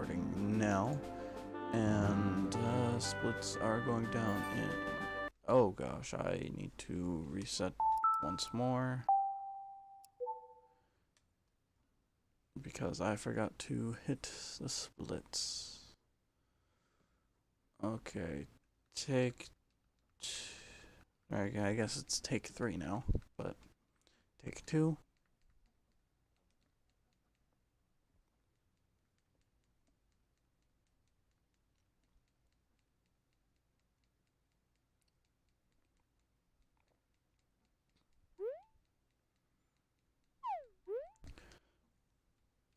recording now, and splits are going down in... Oh gosh, I need to reset once more, because I forgot to hit the splits. Okay, I guess it's take 3 now, but take 2.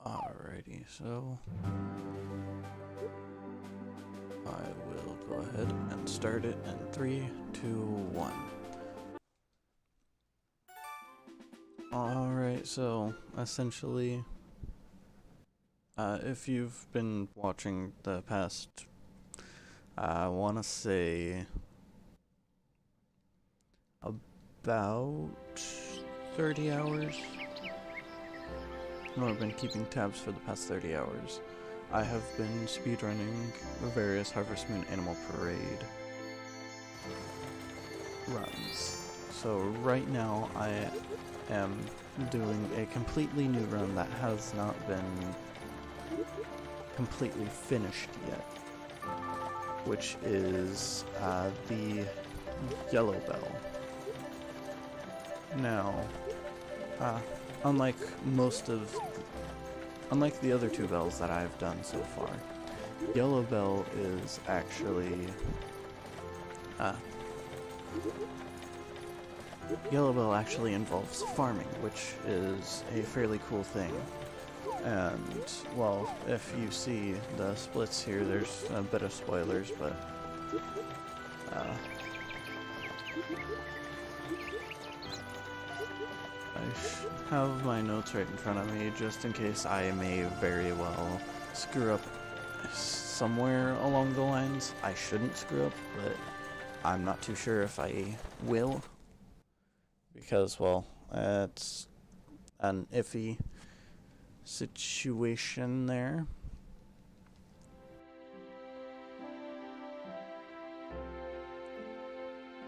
Alrighty, so I will go ahead and start it in 3, 2, 1. Alright, so essentially, if you've been watching the past, I want to say about 30 hours. No, I've been keeping tabs for the past 30 hours. I have been speedrunning various Harvest Moon Animal Parade runs. So right now I am doing a completely new run that has not been completely finished yet, which is the Yellow Bell. Now, unlike the other 2 bells that I've done so far, Yellow Bell is actually Yellow Bell actually involves farming, which is a fairly cool thing. And, well, if you see the splits here, there's a bit of spoilers, but I have my notes right in front of me, just in case I may very well screw up somewhere along the lines. I shouldn't screw up, but I'm not too sure if I will, because, well, it's an iffy situation there.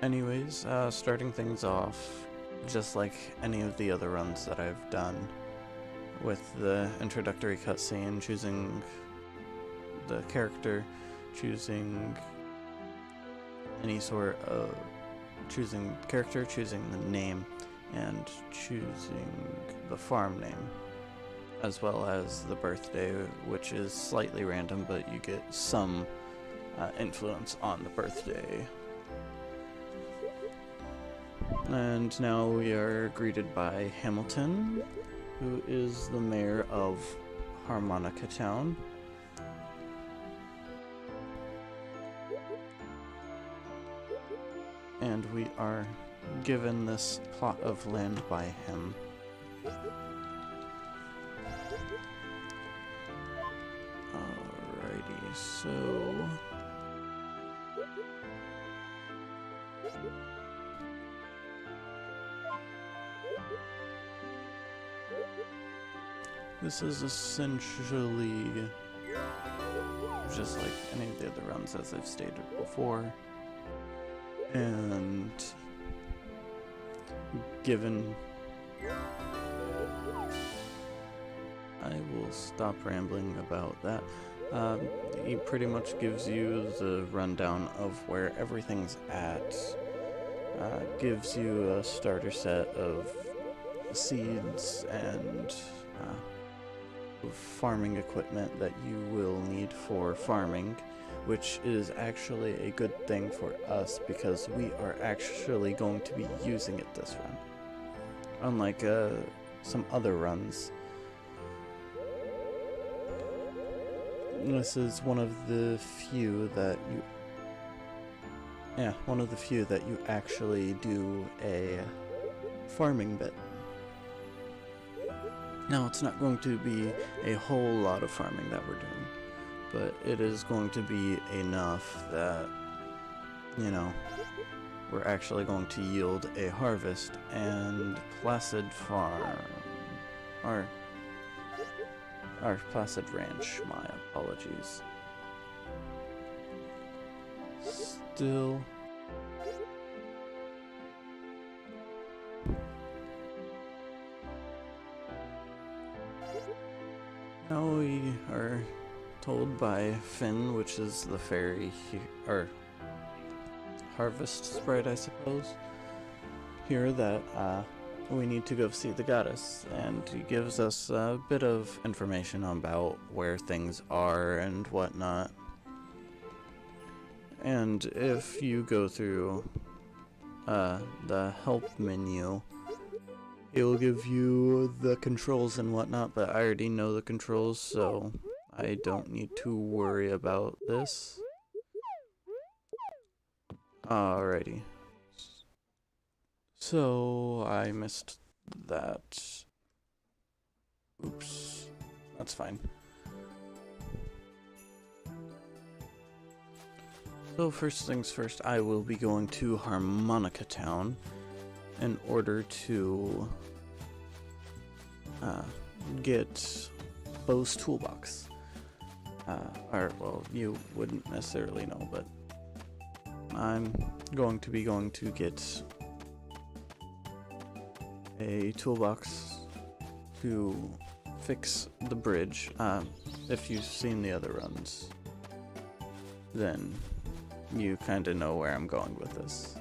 Anyways, starting things off, just like any of the other runs that I've done, with the introductory cutscene, choosing the character, choosing any sort of choosing the name, and choosing the farm name, as well as the birthday, which is slightly random, but you get some influence on the birthday. And now we are greeted by Hamilton, who is the mayor of Harmonica Town. And we are given this plot of land by him. Alrighty, so... this is essentially just like any of the other runs, as I've stated before. And given... I will stop rambling about that. He pretty much gives you the rundown of where everything's at. Gives you a starter set of seeds and farming equipment that you will need for farming, which is actually a good thing for us because we are actually going to be using it this run. Unlike some other runs. This is one of the few that you actually do a farming bit. Now, it's not going to be a whole lot of farming that we're doing, but it is going to be enough that, you know, we're actually going to yield a harvest. And Placid Farm, or Or Placid Ranch, my apologies. Still... Now we are told by Finn, which is the fairy, or harvest sprite, I suppose, here that we need to go see the goddess, and he gives us a bit of information about where things are and whatnot. And if you go through the help menu, it will give you the controls and whatnot, but I already know the controls, so I don't need to worry about this. Alrighty. So, I missed that. Oops. That's fine. So first things first, I will be going to Harmonica Town in order to get Bo's toolbox. Or, well, you wouldn't necessarily know, but I'm going to get a toolbox to fix the bridge. If you've seen the other runs, then you kind of know where I'm going with this.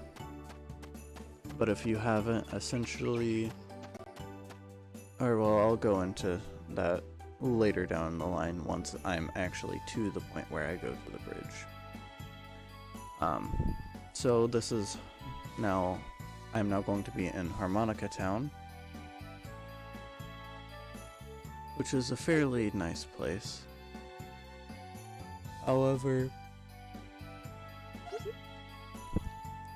But if you haven't, essentially, or well, I'll go into that later down the line once I'm actually to the point where I go to the bridge. So this is now, I'm now going to be in Harmonica Town, which is a fairly nice place. However,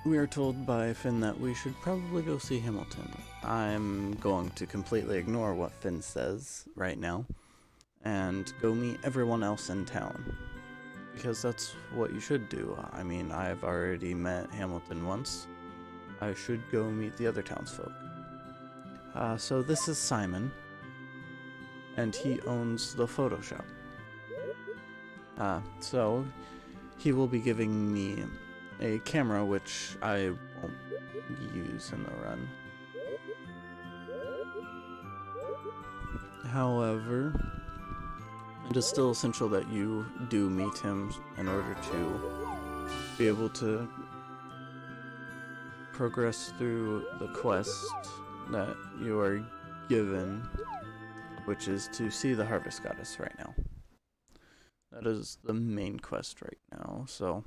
we are told by Finn that we should probably go see Hamilton. I'm going to completely ignore what Finn says right now and go meet everyone else in town, because that's what you should do. I mean, I've already met Hamilton once. I should go meet the other townsfolk. So this is Simon, and he owns the photo shop. So he will be giving me a camera, which I won't use in the run. However, it is still essential that you do meet him in order to be able to progress through the quest that you are given, which is to see the Harvest Goddess right now. That is the main quest right now, so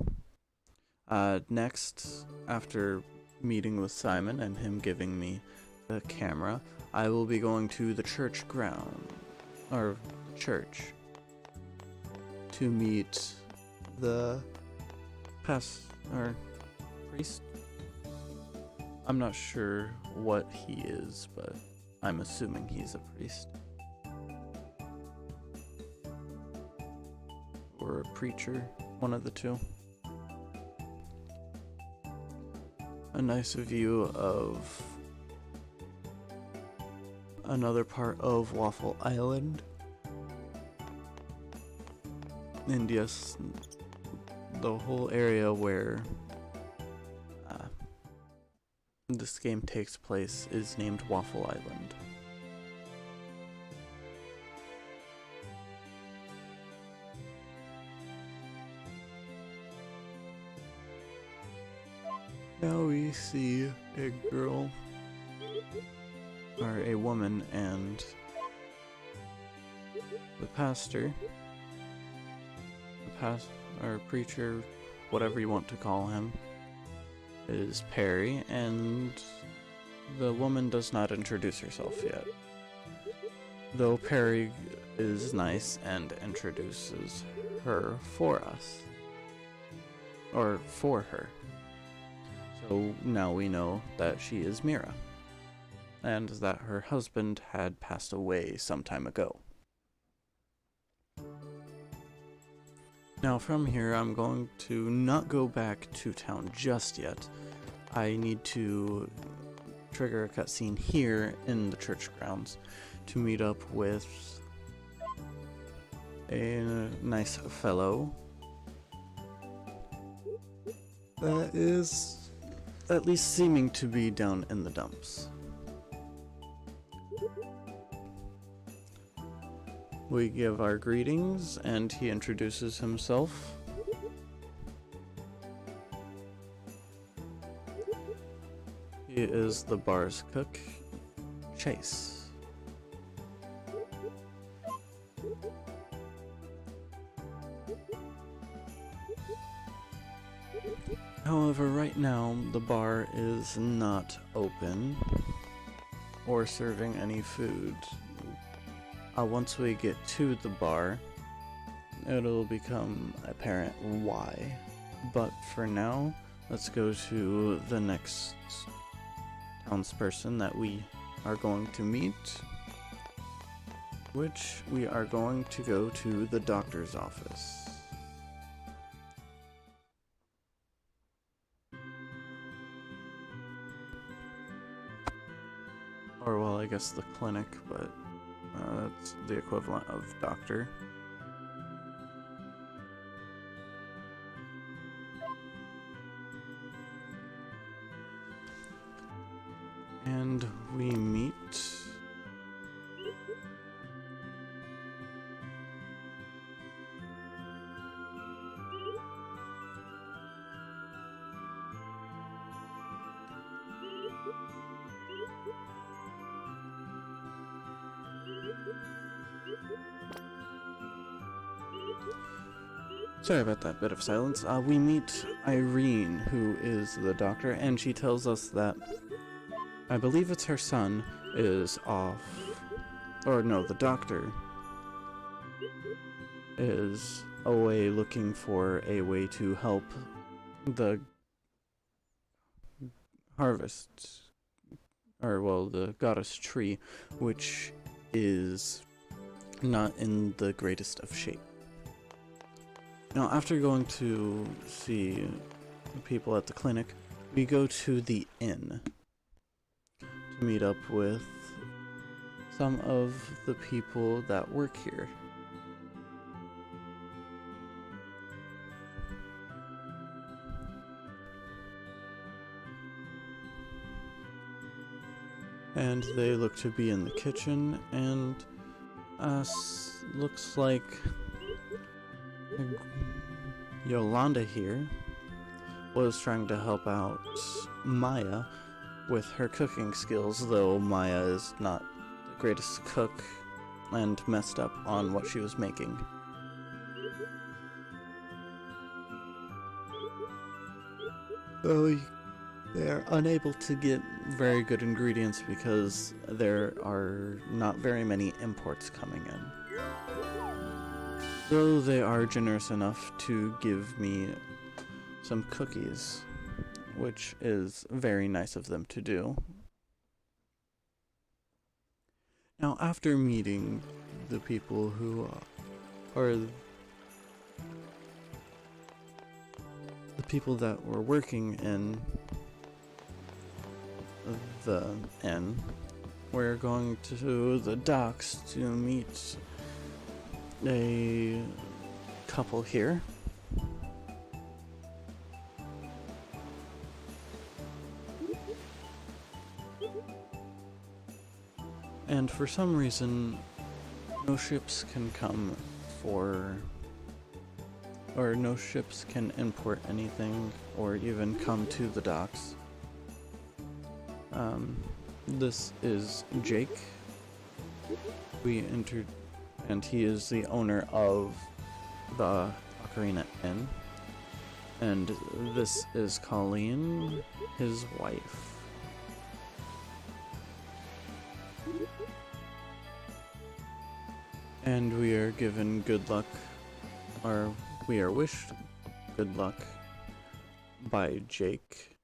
next, after meeting with Simon and him giving me the camera, I will be going to the church ground, or church, to meet the priest? I'm not sure what he is, but I'm assuming he's a priest. Or a preacher, one of the two. A nice view of another part of Waffle Island. And yes, the whole area where this game takes place is named Waffle Island. Now we see a girl, or a woman, and the pastor, or preacher, whatever you want to call him, is Perry, and the woman does not introduce herself yet. Though Perry is nice and introduces her for us. Or for her. So now we know that she is Mira, and that her husband had passed away some time ago. Now from here, I'm going to not go back to town just yet. I need to trigger a cutscene here in the church grounds to meet up with a nice fellow that is at least seeming to be down in the dumps. We give our greetings and he introduces himself. He is the bar's cook, Chase. However, right now the bar is not open or serving any food. Once we get to the bar, it'll become apparent why. But for now, let's go to the next townsperson that we are going to meet, which we are going to go to the doctor's office. Or, well, I guess the clinic, but that's the equivalent of doctor. And we meet Sorry about that bit of silence. We meet Irene, who is the doctor, and she tells us that I believe it's her son is off. Or no, the doctor is away looking for a way to help the harvest, or well, the goddess tree, which is not in the greatest of shape. Now, after going to see the people at the clinic, we go to the inn to meet up with some of the people that work here. And they look to be in the kitchen, and looks like Yolanda here was trying to help out Maya with her cooking skills, though Maya is not the greatest cook and messed up on what she was making. So they're unable to get very good ingredients because there are not very many imports coming in. Though they are generous enough to give me some cookies, which is very nice of them to do. Now, after meeting the people who are the people that were working in the inn, we're going to the docks to meet a couple here. And for some reason, no ships can come or no ships can import anything or even come to the docks. This is Jake. We entered, and he is the owner of the Ocarina Inn. And this is Colleen, his wife. And we are given good luck, or we are wished good luck by Jake.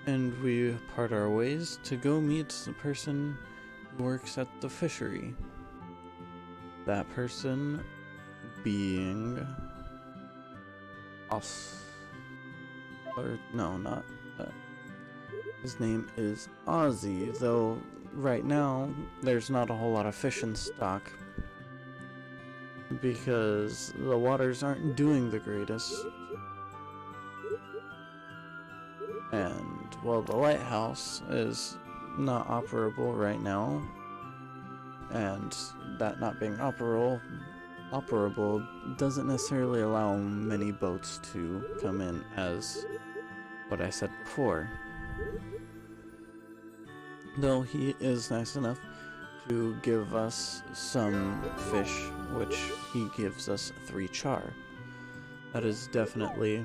And we part our ways to go meet the person who works at the fishery. That person being us. Or no, not that. His name is Ozzy, though right now there's not a whole lot of fish in stock because the waters aren't doing the greatest. And, well, the lighthouse is not operable right now, and that not being operable doesn't necessarily allow many boats to come in, as what I said before. Though he is nice enough to give us some fish, which he gives us 3 char. That is definitely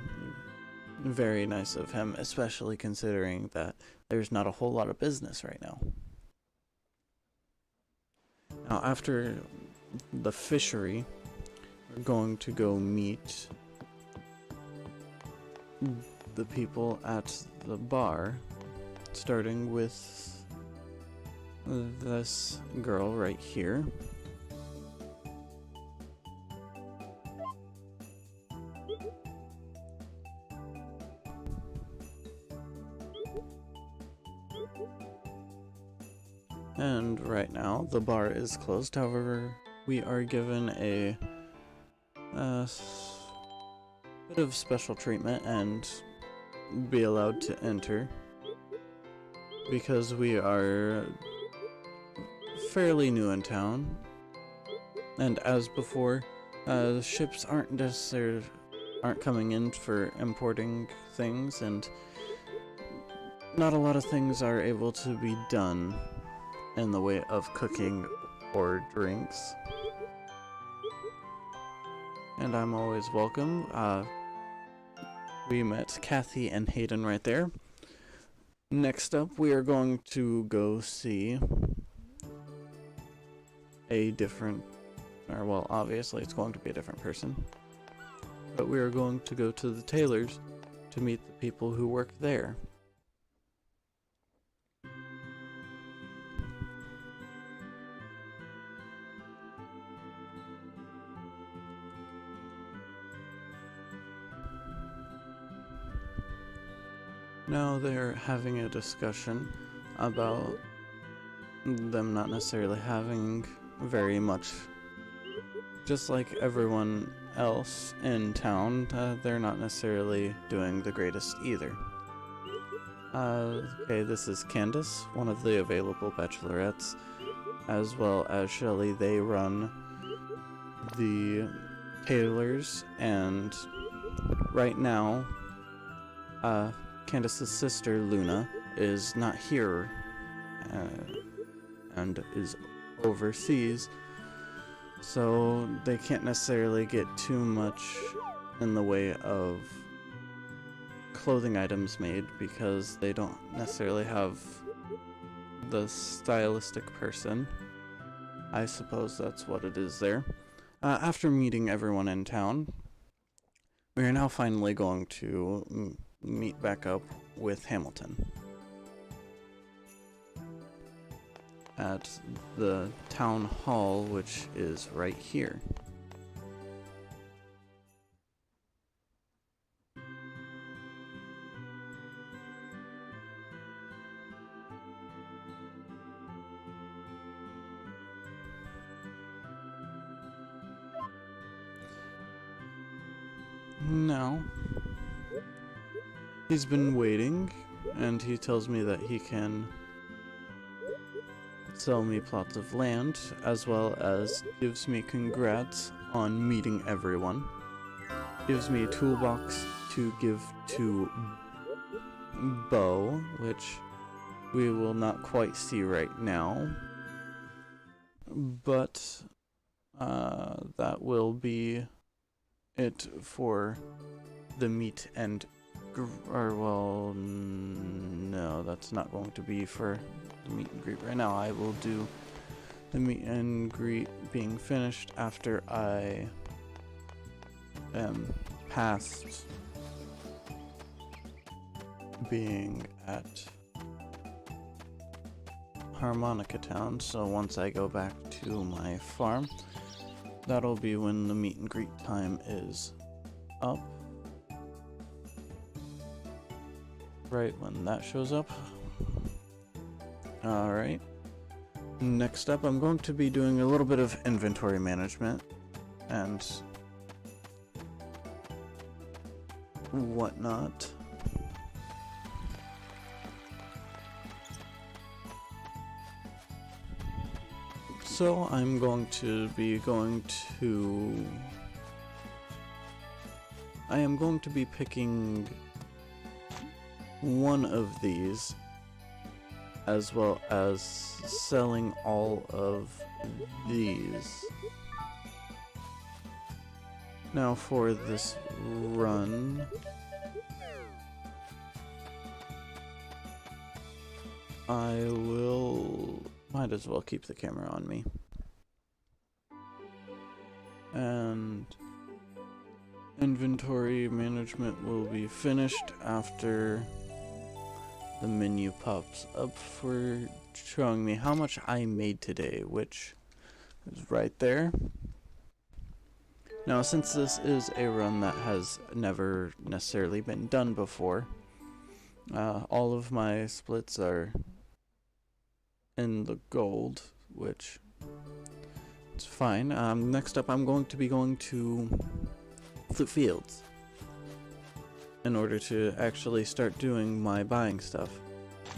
very nice of him, especially considering that there's not a whole lot of business right now. Now, after the fishery, we're going to go meet the people at the bar, starting with this girl right here. And right now, the bar is closed. However, we are given a bit of special treatment and be allowed to enter because we are fairly new in town. And as before, ships aren't coming in for importing things, and not a lot of things are able to be done in the way of cooking or drinks. And I'm always welcome. We met Kathy and Hayden right there. Next up, we are going to go see a different, or well, obviously it's going to be a different person, but we are going to go to the tailors to meet the people who work there. Now they're having a discussion about them not necessarily having very much. Just like everyone else in town, they're not necessarily doing the greatest either. Okay, this is Candace, one of the available bachelorettes, as well as Shelly. They run the tailors, and right now, Candace's sister, Luna, is not here, and is overseas, so they can't necessarily get too much in the way of clothing items made because they don't necessarily have the stylistic person. I suppose that's what it is there. After meeting everyone in town, we are now finally going to meet back up with Hamilton at the town hall, which is right here. Now, he's been waiting, and he tells me that he can sell me plots of land, as well as gives me congrats on meeting everyone. Gives me a toolbox to give to Bo, which we will not quite see right now, but that will be it for the meet and well, no, that's not going to be for the meet and greet right now. I will do the meet and greet being finished after I am past being at Harmonica Town. So once I go back to my farm, that'll be when the meet and greet time is up. Right when that shows up. Alright. Next up, I'm going to be doing a little bit of inventory management and whatnot. So I'm going to be I am going to be picking one of these, as well as selling all of these. Now for this run, might as well keep the camera on me. And inventory management will be finished after the menu pops up for showing me how much I made today, which is right there. Now, since this is a run that has never necessarily been done before, all of my splits are in the gold, which is fine. Next up, I'm going to be going to Flute Fields in order to actually start doing my buying stuff,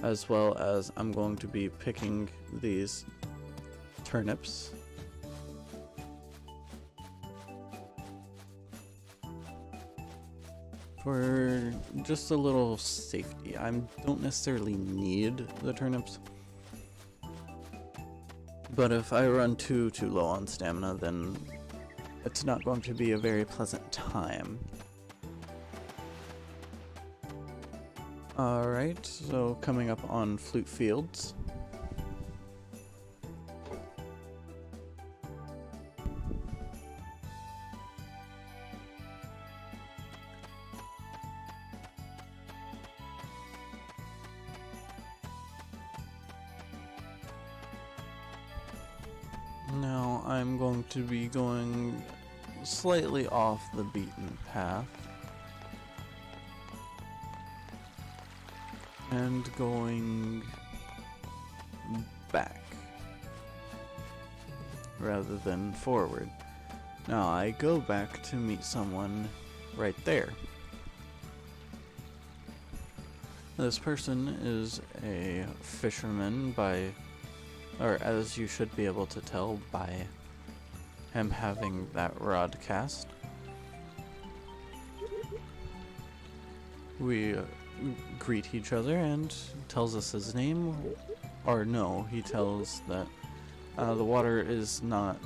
as well as I'm going to be picking these turnips. For just a little safety. I don't necessarily need the turnips, but if I run too low on stamina, then it's not going to be a very pleasant time. Alright, so coming up on Flute Fields. Now I'm going to be going slightly off the beaten path and going back rather than forward. Now I go back to meet someone right there. This person is a fisherman or as you should be able to tell by him having that rod cast. We greet each other and tells us his name, or no, he tells that the water is not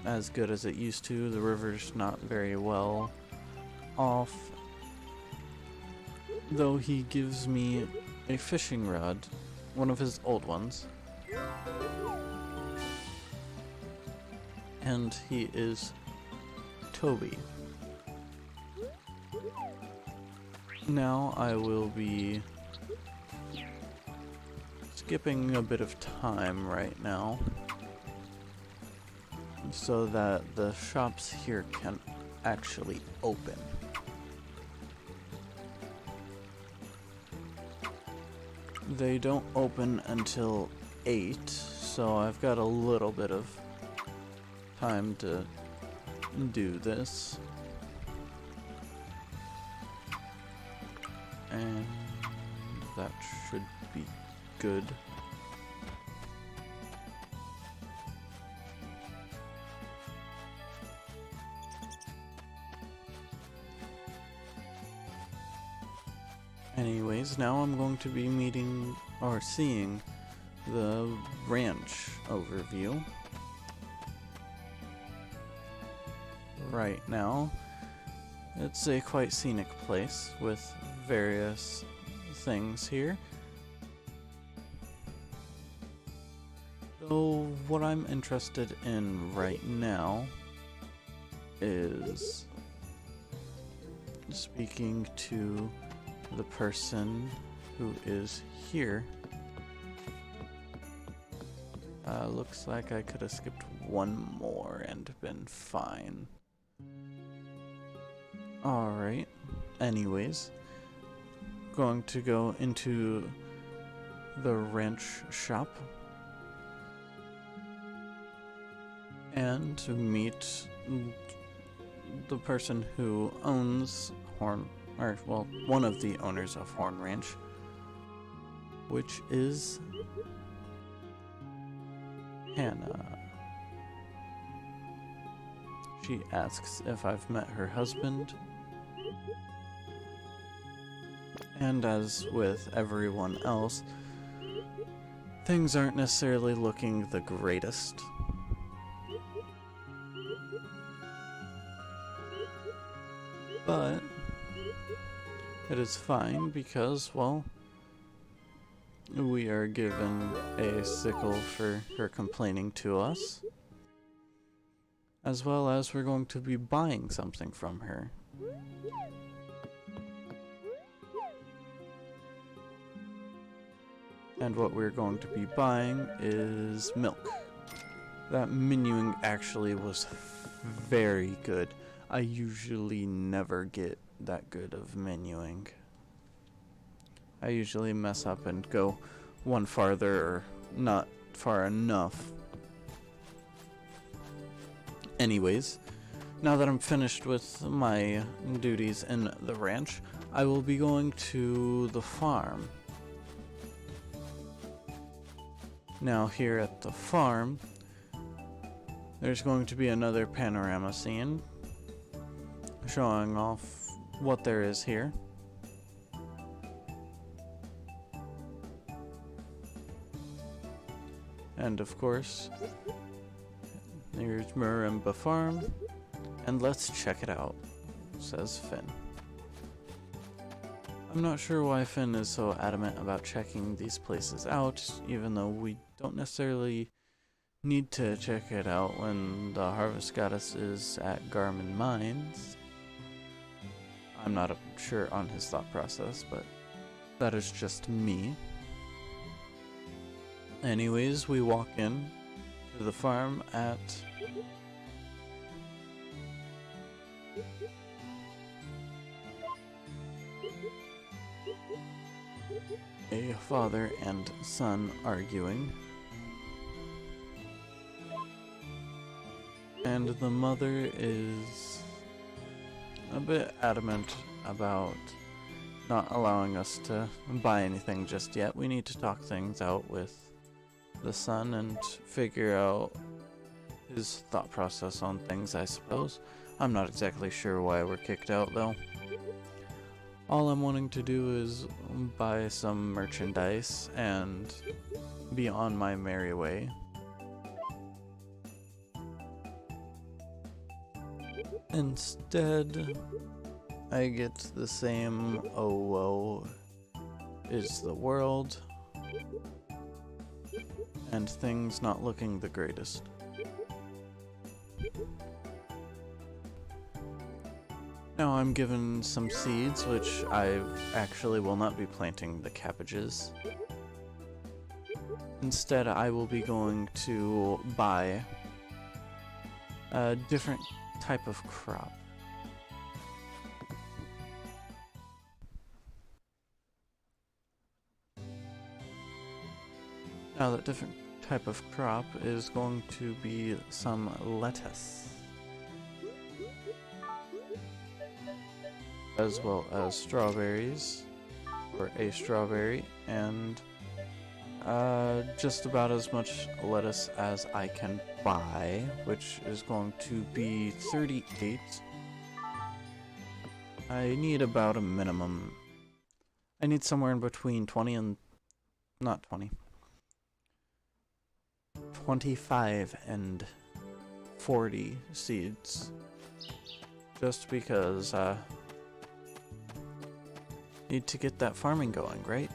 as good as it used to, the river's not very well off, though he gives me a fishing rod, one of his old ones. And he is Toby. Now I will be skipping a bit of time right now so that the shops here can actually open. They don't open until 8, so I've got a little bit of time to do this. And that should be good. Anyways, now I'm going to be meeting or seeing the ranch overview. Right now, it's a quite scenic place with various things here. So what I'm interested in right now is speaking to the person who is here. Looks like I could have skipped one more and been fine. Alright, anyways, going to go into the ranch shop and meet the person who owns Horn, or well, one of the owners of Horn Ranch, which is Hannah. She asks if I've met her husband, and as with everyone else, things aren't necessarily looking the greatest. But it is fine because, well, we are given a sickle for her complaining to us, as well as we're going to be buying something from her. And what we're going to be buying is milk. That menuing actually was very good. I usually never get that good of menuing. I usually mess up and go one farther or not far enough. Anyways, now that I'm finished with my duties in the ranch, I will be going to the farm. Now here at the farm, there's going to be another panorama scene showing off what there is here. And of course, there's Marimba Farm, and let's check it out, says Finn. I'm not sure why Finn is so adamant about checking these places out, even though we don't necessarily need to check it out when the Harvest Goddess is at Garmin Mines. I'm not sure on his thought process, but that is just me. Anyways, we walk in to the farm at a father and son arguing, and the mother is a bit adamant about not allowing us to buy anything just yet. We need to talk things out with the son and figure out his thought process on things, I suppose. I'm not exactly sure why we're kicked out though. All I'm wanting to do is buy some merchandise and be on my merry way. Instead, I get the same "oh woe is the world" and things not looking the greatest. Now I'm given some seeds, which I actually will not be planting the cabbages. Instead, I will be going to buy a different type of crop. Now that different type of crop is going to be some lettuce, as well as strawberries, or a strawberry, and just about as much lettuce as I can buy, which is going to be 38. I need about a minimum. I need somewhere in between 20 and... not 20. 25 and 40 seeds. Just because, need to get that farming going, right?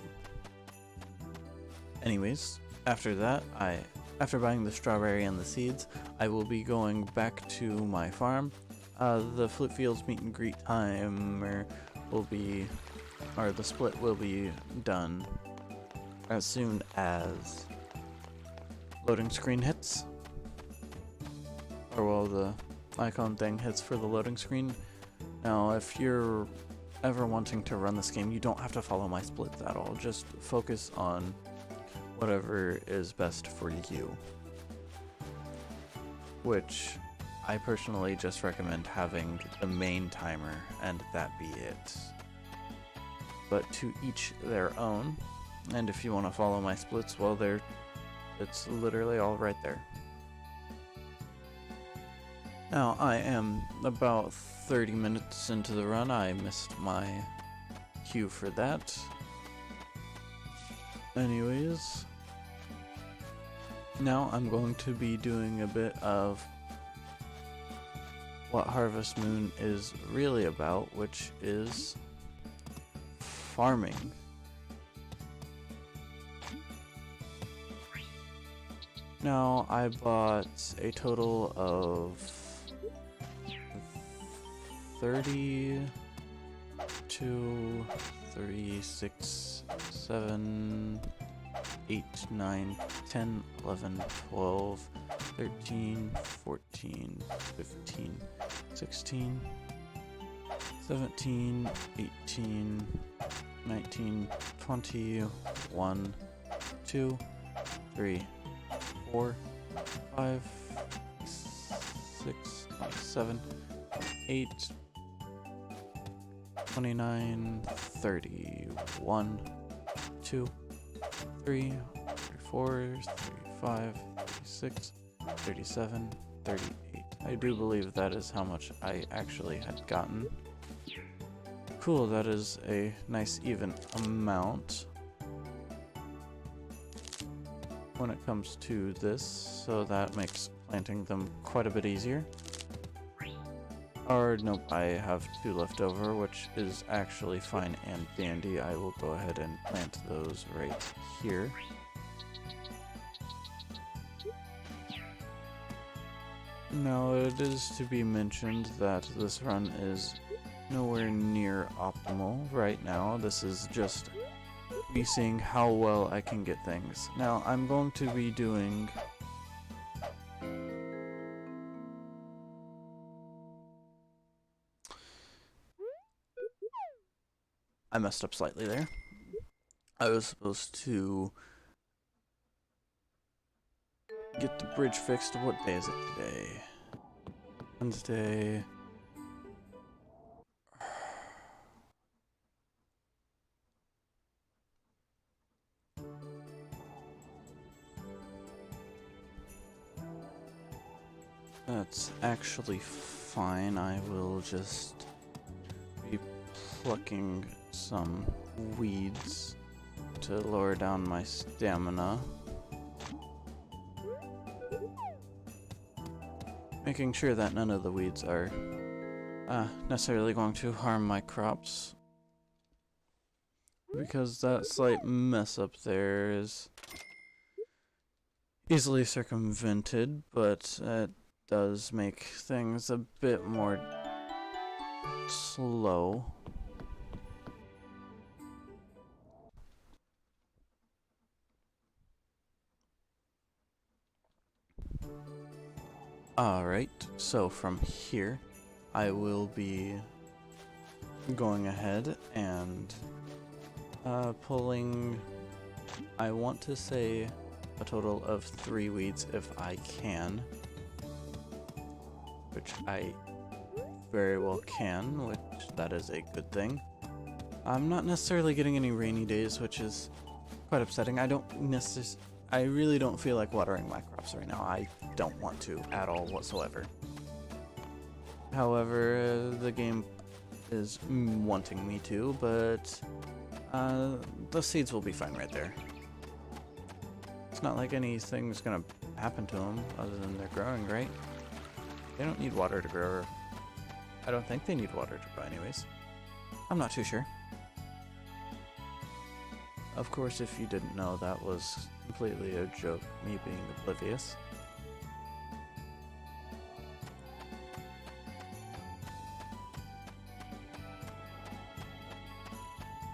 Anyways, after that, after buying the strawberry and the seeds, I will be going back to my farm. The Flip Fields meet and greet timer will be, or the split will be done as soon as loading screen hits, or well, the icon thing hits for the loading screen. Now, if you're ever wanting to run this game, you don't have to follow my splits at all. Just focus on whatever is best for you, which I personally just recommend having the main timer and that be it. But to each their own, and if you want to follow my splits, well, it's literally all right there. Now, I am about 30 minutes into the run. I missed my cue for that. Anyways, now I'm going to be doing a bit of what Harvest Moon is really about, which is farming. Now, I bought a total of 32, 3, 6, 7, 8, 9, 10, 11, 12, 13, 14, 15, 16, 17, 18, 19, 20, 1, 2, 3, 4, 5, 6, 7, 8, 29, 30, 1, 2, 3, 34, 35, 36, 37, 38. I do believe that is how much I actually had gotten. Cool, that is a nice even amount when it comes to this, so that makes planting them quite a bit easier. Or nope, I have 2 left over, which is actually fine and dandy. I will go ahead and plant those right here. Now, it is to be mentioned that this run is nowhere near optimal right now. This is just me seeing how well I can get things. Now, I'm going to be doing I messed up slightly there. I was supposed to get the bridge fixed. What day is it today? Wednesday. That's actually fine. I will just be plucking some weeds to lower down my stamina. Making sure that none of the weeds are necessarily going to harm my crops. Because that slight mess up there is easily circumvented, but it does make things a bit more slow. Alright, so from here, I will be going ahead and pulling, I want to say, a total of 3 weeds if I can, which I very well can, which that is a good thing. I'm not necessarily getting any rainy days, which is quite upsetting. I really don't feel like watering my crops right now. I don't want to at all whatsoever. However, the game is wanting me to, but the seeds will be fine right there. It's not like anything's gonna happen to them other than they're growing, right? They don't need water to grow. I don't think they need water to grow anyways. I'm not too sure. Of course, if you didn't know, that was completely a joke, me being oblivious.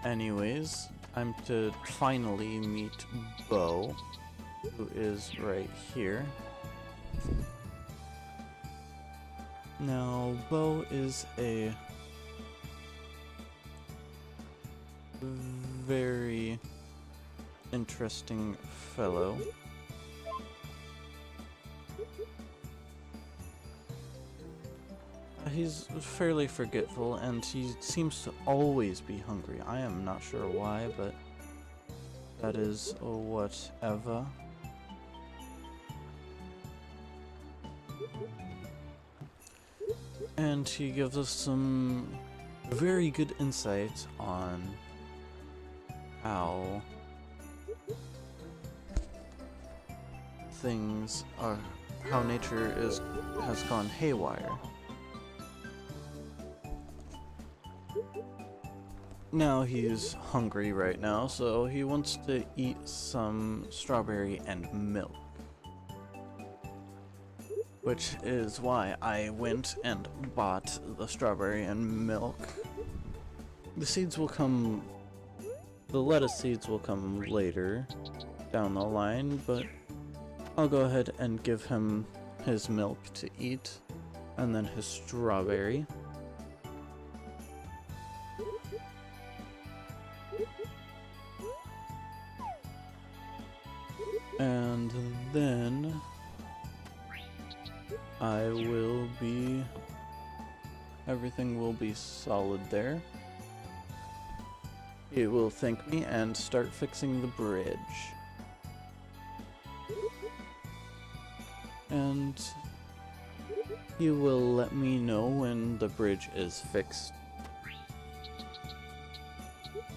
Anyways, I'm to finally meet Bo, who is right here. Now, Bo is a very interesting fellow. He's fairly forgetful, and he seems to always be hungry. I am not sure why, but that is whatever. And he gives us some very good insight on how things are, how nature has gone haywire. Now he's hungry right now, so he wants to eat some strawberry and milk. Which is why I went and bought the strawberry and milk. The seeds will come, the lettuce seeds will come later down the line, but I'll go ahead and give him his milk to eat, and then his strawberry. And then everything will be solid there. He will thank me and start fixing the bridge. And he will let me know when the bridge is fixed.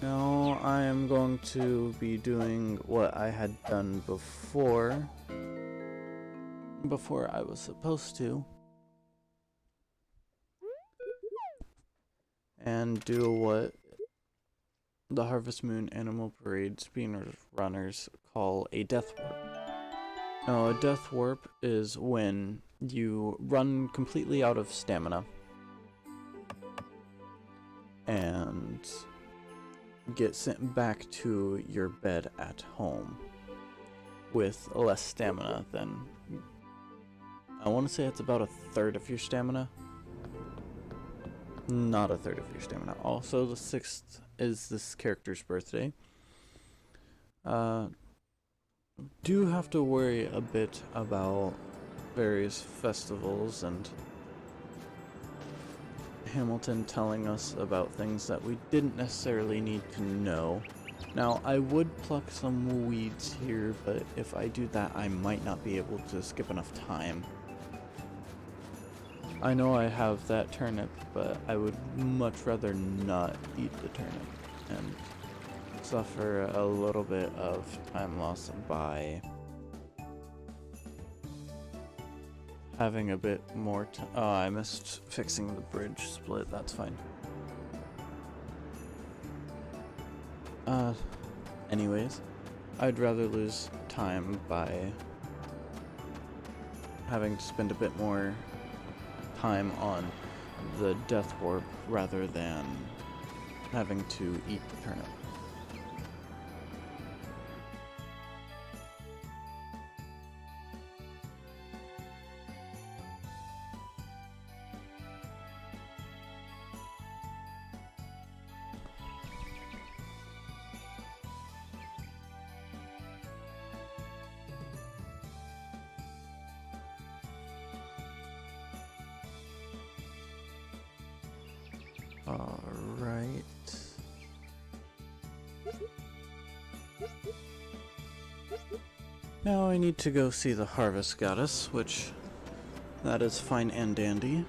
Now I am going to be doing what I had done before I was supposed to, and do what the Harvest Moon Animal Parade speedrunners call a death warp. Now, a death warp is when you run completely out of stamina and get sent back to your bed at home with less stamina than, I want to say it's about a third of your stamina. Not a third of your stamina. Also, the 6th is this character's birthday. Do have to worry a bit about various festivals and Hamilton telling us about things that we didn't necessarily need to know. Now, I would pluck some weeds here, but if I do that, I might not be able to skip enough time. I know I have that turnip, but I would much rather not eat the turnip and suffer a little bit of time loss by having a bit more time. Oh, I missed fixing the bridge split, that's fine. Anyways, I'd rather lose time by having to spend a bit more time on the death warp rather than having to eat the turnip. Alright. Now I need to go see the Harvest Goddess, which that is fine and dandy.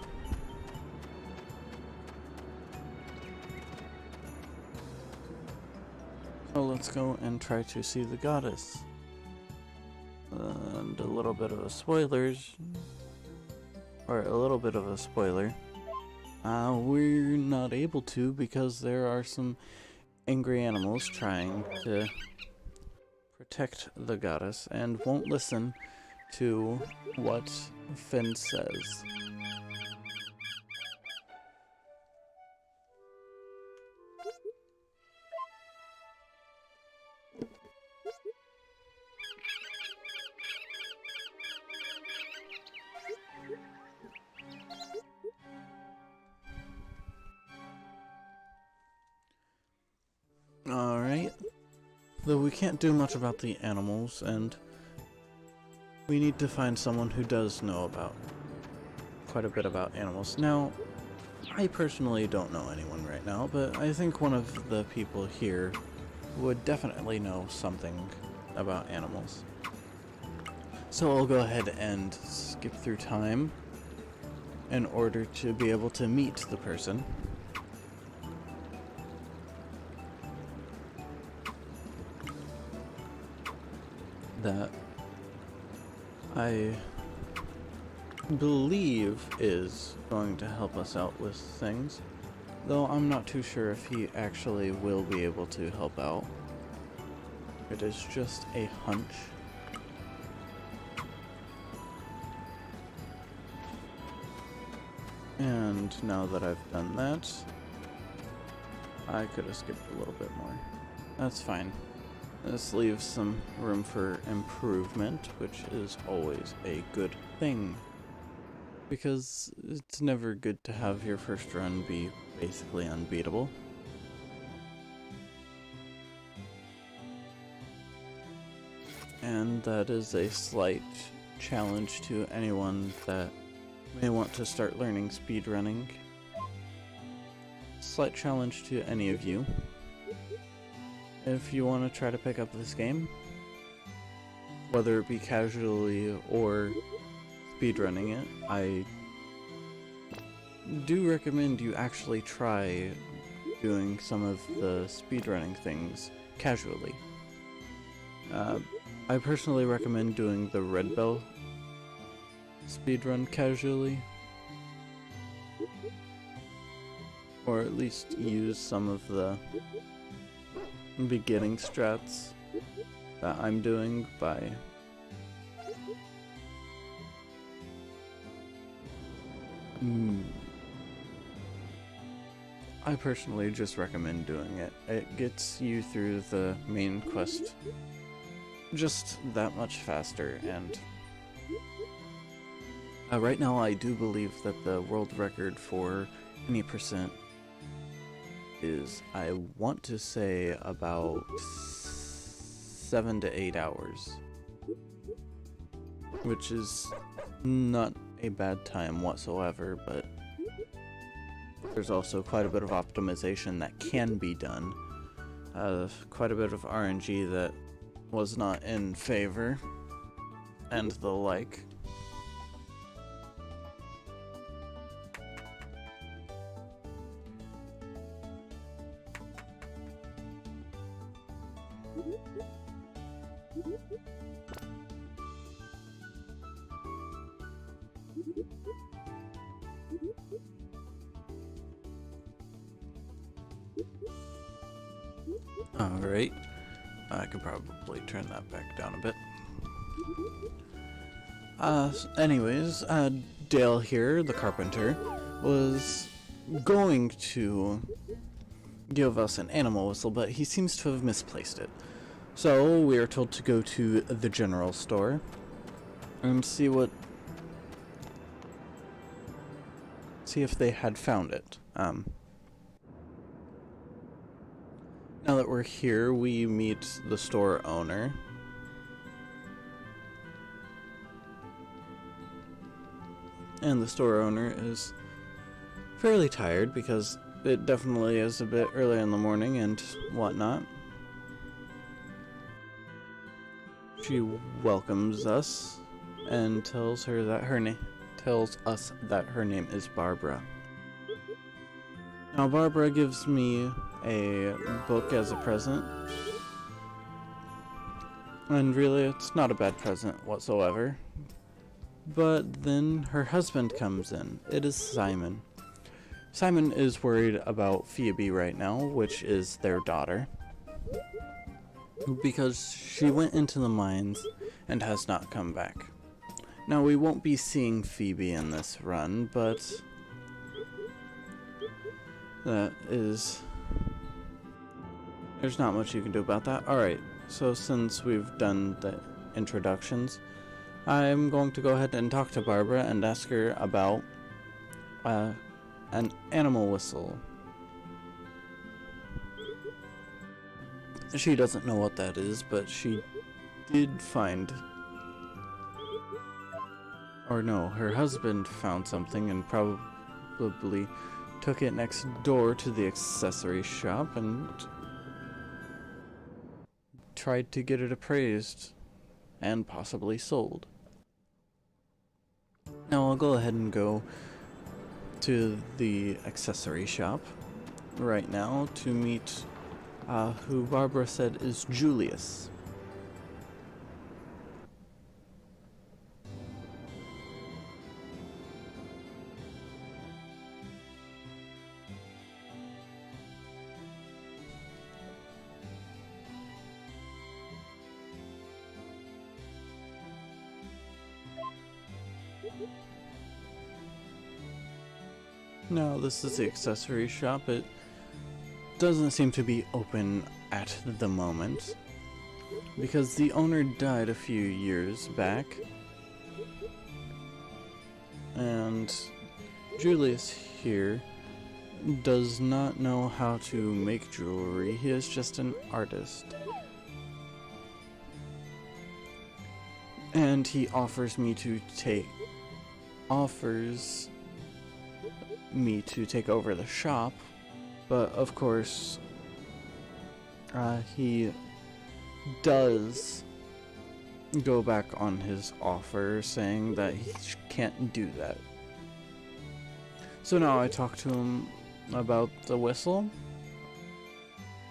So let's go and try to see the goddess. And a little bit of a spoiler. We're not able to because there are some angry animals trying to protect the goddess and won't listen to what Finn says. Alright, though we can't do much about the animals, and we need to find someone who does know about quite a bit about animals. Now, I personally don't know anyone right now, but I think one of the people here would definitely know something about animals. So I'll go ahead and skip through time in order to be able to meet the person. That I believe is going to help us out with things, though I'm not too sure if he actually will be able to help out. It is just a hunch. And now that I've done that, I could have skipped a little bit more. That's fine. This leaves some room for improvement, which is always a good thing. Because it's never good to have your first run be basically unbeatable. And that is a slight challenge to anyone that may want to start learning speedrunning. Slight challenge to any of you. If you want to try to pick up this game, whether it be casually or speedrunning it, I do recommend you actually try doing some of the speedrunning things casually. I personally recommend doing the Red Bell speedrun casually, or at least use some of the beginning strats that I'm doing by I personally just recommend doing it. It gets you through the main quest just that much faster, and right now I do believe that the world record for any percent is, I want to say, about 7 to 8 hours, which is not a bad time whatsoever, but there's also quite a bit of optimization that can be done. Quite a bit of RNG that was not in favor, and the like. Alright, I could probably turn that back down a bit. Anyways, Dale here, the carpenter, was going to give us an animal whistle, but he seems to have misplaced it. So we are told to go to the general store and see if they had found it. Now that we're here, we meet the store owner. And the store owner is fairly tired because it definitely is a bit early in the morning and whatnot. She welcomes us and tells us that her name is Barbara. Now Barbara gives me a book as a present, and really it's not a bad present whatsoever. But then her husband comes in. It is Simon. Simon is worried about Phoebe right now, which is their daughter, because she went into the mines and has not come back. Now we won't be seeing Phoebe in this run, but there's not much you can do about that. Alright, so since we've done the introductions, I'm going to go ahead and talk to Barbara and ask her about an animal whistle. She doesn't know what that is, but she did find Or no, her husband found something and probably took it next door to the accessory shop and tried to get it appraised and possibly sold. Now I'll go ahead and go to the accessory shop right now to meet who Barbara said is Julius. Now, this is the accessory shop. It doesn't seem to be open at the moment because the owner died a few years back, and Julius here does not know how to make jewelry. He is just an artist. And he offers me to take over the shop, but of course he does go back on his offer, saying that he can't do that. So now I talk to him about the whistle,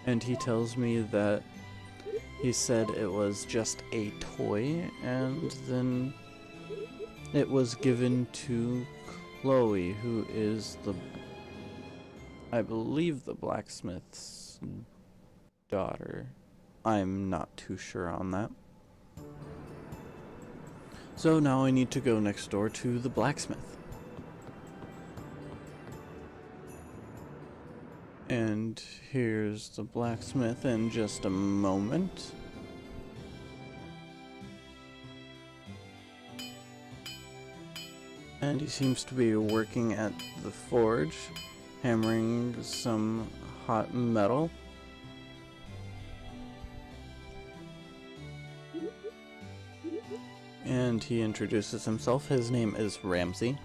and he tells me that he said it was just a toy, and then it was given to Chloe, who is I believe the blacksmith's daughter. I'm not too sure on that. So now I need to go next door to the blacksmith. And here's the blacksmith in just a moment. And he seems to be working at the forge, hammering some hot metal. And he introduces himself. His name is Ramsey.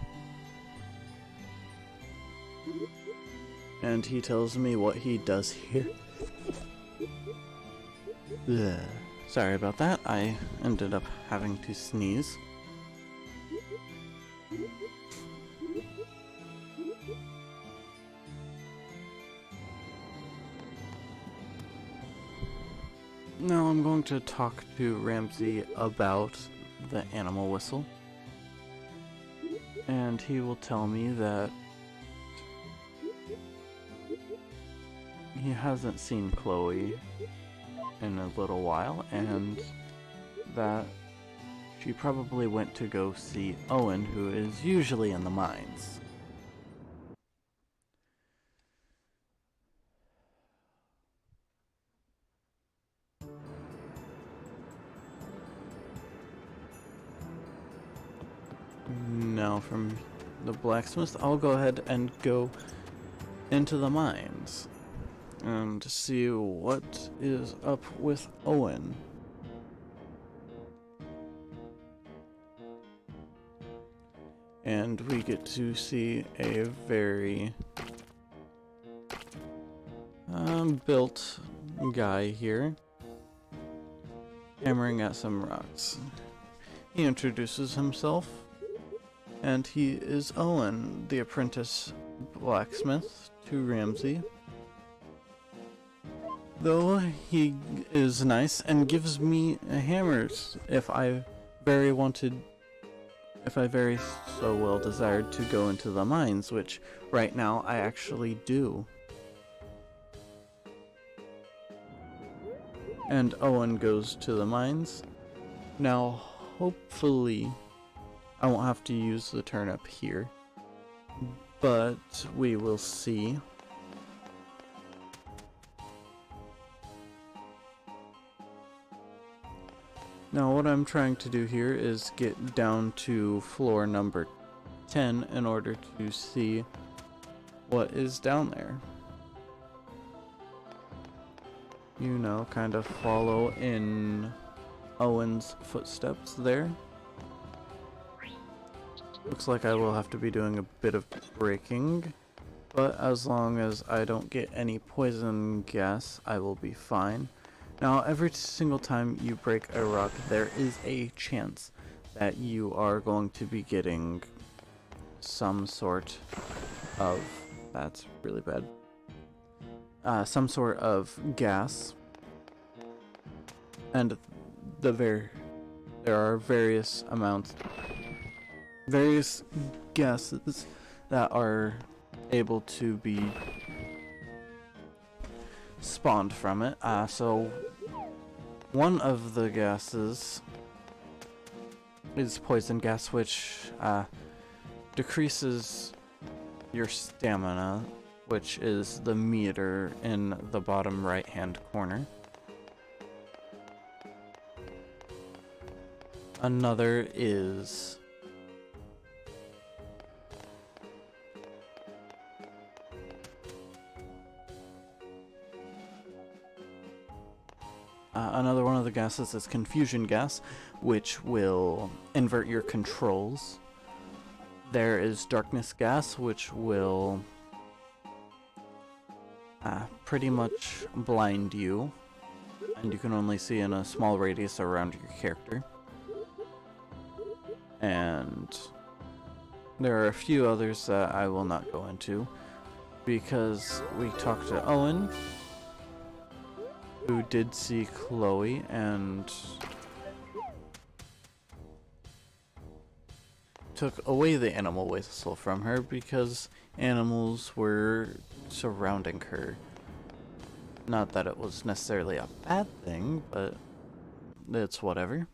And he tells me what he does here. Ugh. Sorry about that. I ended up having to sneeze. Now I'm going to talk to Ramsey about the animal whistle. And he will tell me that he hasn't seen Chloe in a little while, and that she probably went to go see Owen, who is usually in the mines. Now from the blacksmith, I'll go ahead and go into the mines and see what is up with Owen. And we get to see a very built guy here hammering at some rocks. He introduces himself, and he is Owen, the apprentice blacksmith to Ramsey. Though he is nice and gives me hammers if I very so well desired to go into the mines, which right now I actually do. And Owen goes to the mines. Now, hopefully, I won't have to use the turnip here, but we will see. Now what I'm trying to do here is get down to floor number 10 in order to see what is down there. You know, kind of follow in Owen's footsteps there. Looks like I will have to be doing a bit of braking, but as long as I don't get any poison gas, I will be fine. Now, every single time you break a rock, there is a chance that you are going to be getting some sort of... that's really bad. Some sort of gas. And there are various gases that are able to be spawned from it. So one of the gases is poison gas, which decreases your stamina, which is the meter in the bottom right hand corner. Another is another one of the gases is confusion gas, which will invert your controls. There is darkness gas, which will pretty much blind you, and you can only see in a small radius around your character. And there are a few others that I will not go into, because we talked to Owen, who did see Chloe, and took away the animal whistle from her because animals were surrounding her. Not that it was necessarily a bad thing, but it's whatever.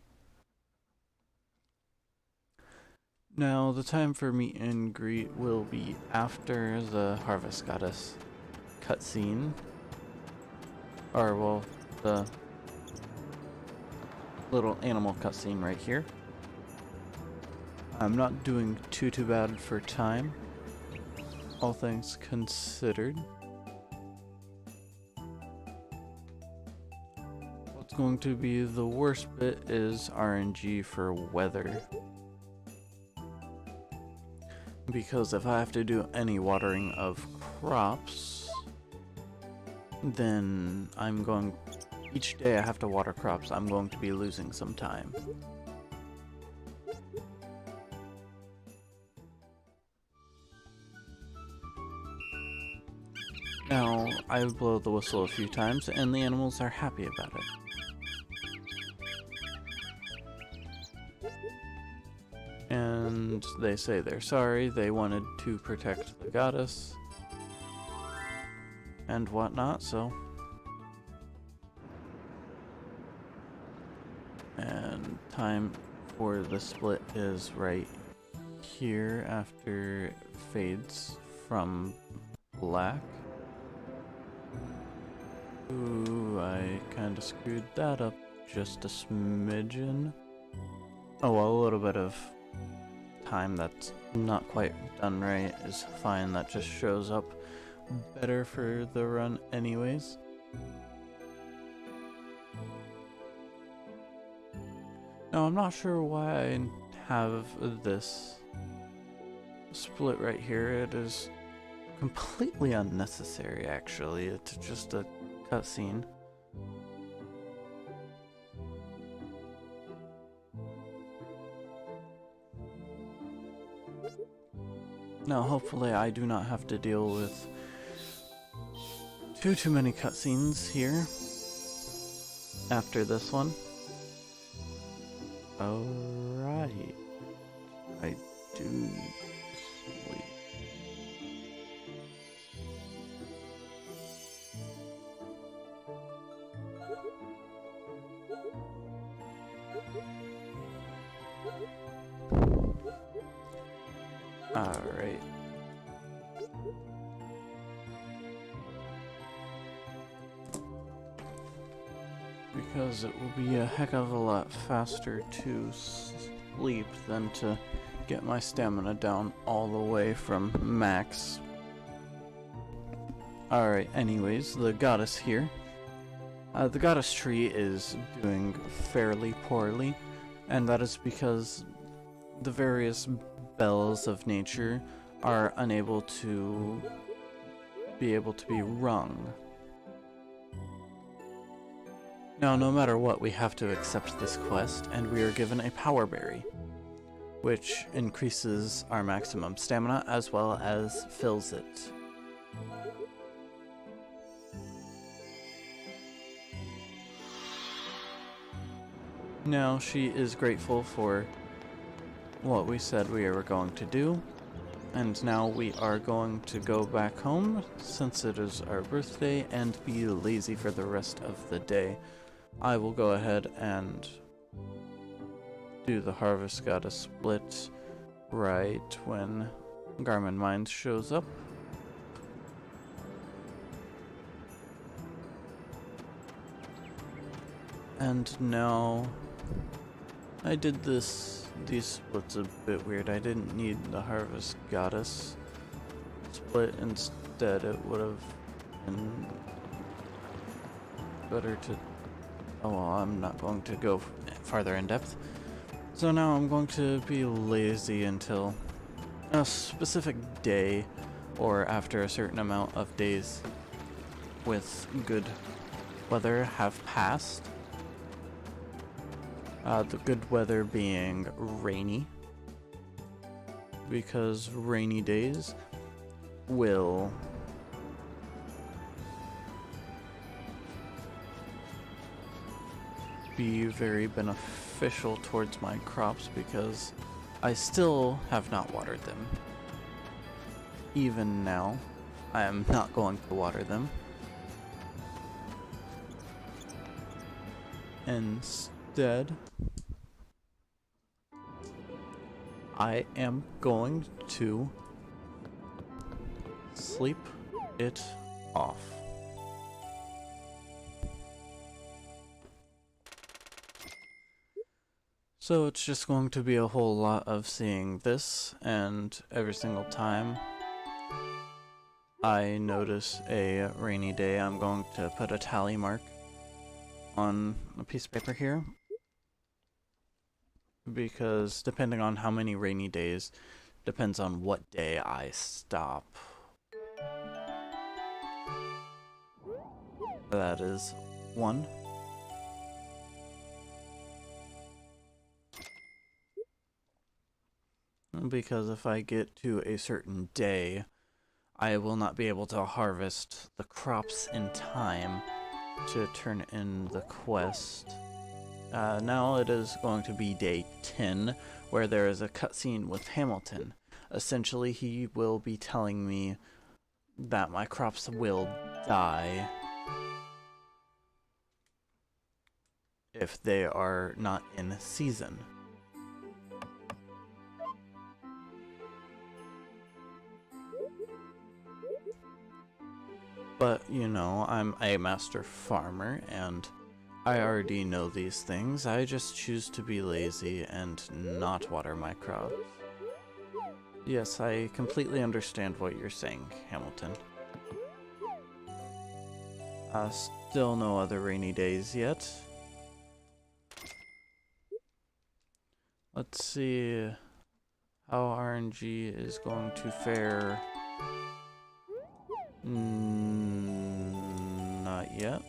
Now, the time for meet and greet will be after the Harvest Goddess cutscene. Or, well, the little animal cutscene right here. I'm not doing too bad for time, all things considered. What's going to be the worst bit is RNG for weather. Because if I have to do any watering of crops, then each day I have to water crops, I'm going to be losing some time. Now, I blow the whistle a few times, and the animals are happy about it. And they say they're sorry, they wanted to protect the goddess, and whatnot, so... And time for the split is right here after it fades from black. Ooh, I kinda screwed that up just a smidgen. Oh well, a little bit of time that's not quite done right is fine, that just shows up better for the run anyways. Now I'm not sure why I have this split right here. It is completely unnecessary actually, it's just a cutscene. Now hopefully I do not have to deal with too many cutscenes here after this one. Alright, I do sleep. Alright. Because it will be a heck of a lot faster to sleep than to get my stamina down all the way from max. Alright, anyways, the goddess here. The goddess tree is doing fairly poorly, and that is because the various spells of nature are unable to be rung. Now, no matter what, we have to accept this quest, and we are given a power berry, which increases our maximum stamina as well as fills it. Now, she is grateful for what we said we were going to do, and now we are going to go back home since it is our birthday and be lazy for the rest of the day. I will go ahead and do the Harvest Goddess split right when Garmin Mines shows up. And now I did these splits a bit weird. I didn't need the Harvest Goddess split. Instead, it would have been better to... Oh well, I'm not going to go farther in depth. So now I'm going to be lazy until a specific day or after a certain amount of days with good weather have passed. The good weather being rainy, because rainy days will be very beneficial towards my crops because I still have not watered them. Even now, I am not going to water them. Instead, I am going to sleep it off. So it's just going to be a whole lot of seeing this, and every single time I notice a rainy day, I'm going to put a tally mark on a piece of paper here, because depending on how many rainy days depends on what day I stop. That is 1. Because if I get to a certain day, I will not be able to harvest the crops in time to turn in the quest. Now it is going to be day 10, where there is a cutscene with Hamilton. Essentially, he will be telling me that my crops will die if they are not in season. But, you know, I'm a master farmer, and I already know these things. I just choose to be lazy and not water my crops. Yes, I completely understand what you're saying, Hamilton. Still no other rainy days yet. Let's see how RNG is going to fare. Not yet.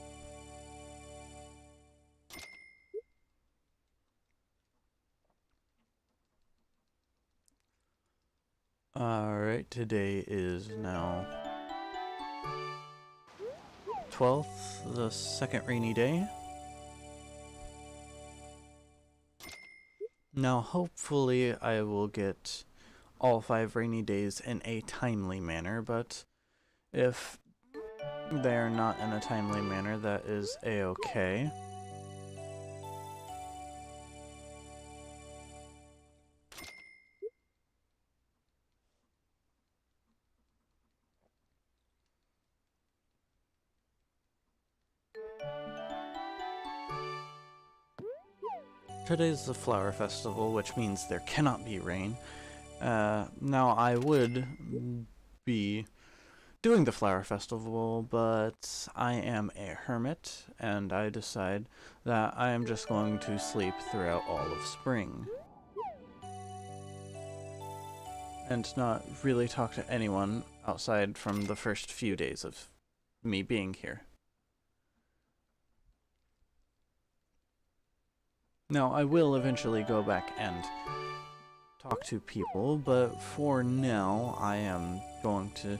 Alright, today is now 12th, the second rainy day. Now hopefully I will get all 5 rainy days in a timely manner, but if they are not in a timely manner, that is a-okay. Today's the flower festival, which means there cannot be rain. Now I would be doing the flower festival, but I am a hermit, and I decide that I am just going to sleep throughout all of spring. and not really talk to anyone outside from the first few days of me being here. Now, I will eventually go back and talk to people, but for now, I am going to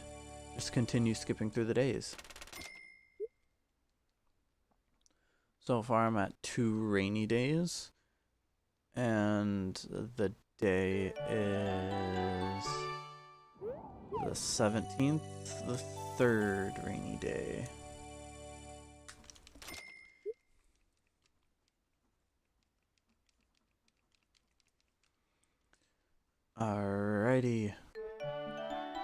just continue skipping through the days. So far, I'm at 2 rainy days, and the day is the 17th, the 3rd rainy day. Alrighty.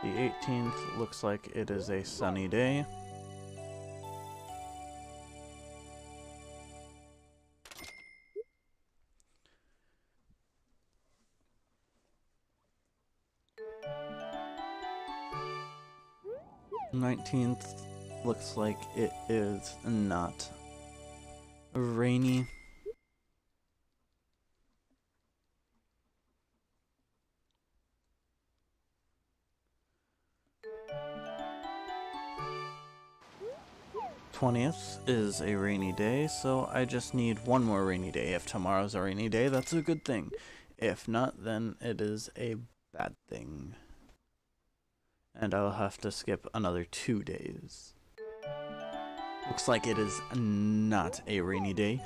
The 18th looks like it is a sunny day. The 19th looks like it is not rainy. '20th is a rainy day, so I just need one more rainy day. If tomorrow's a rainy day, that's a good thing. If not, then it is a bad thing. And I'll have to skip another 2 days. Looks like it is not a rainy day.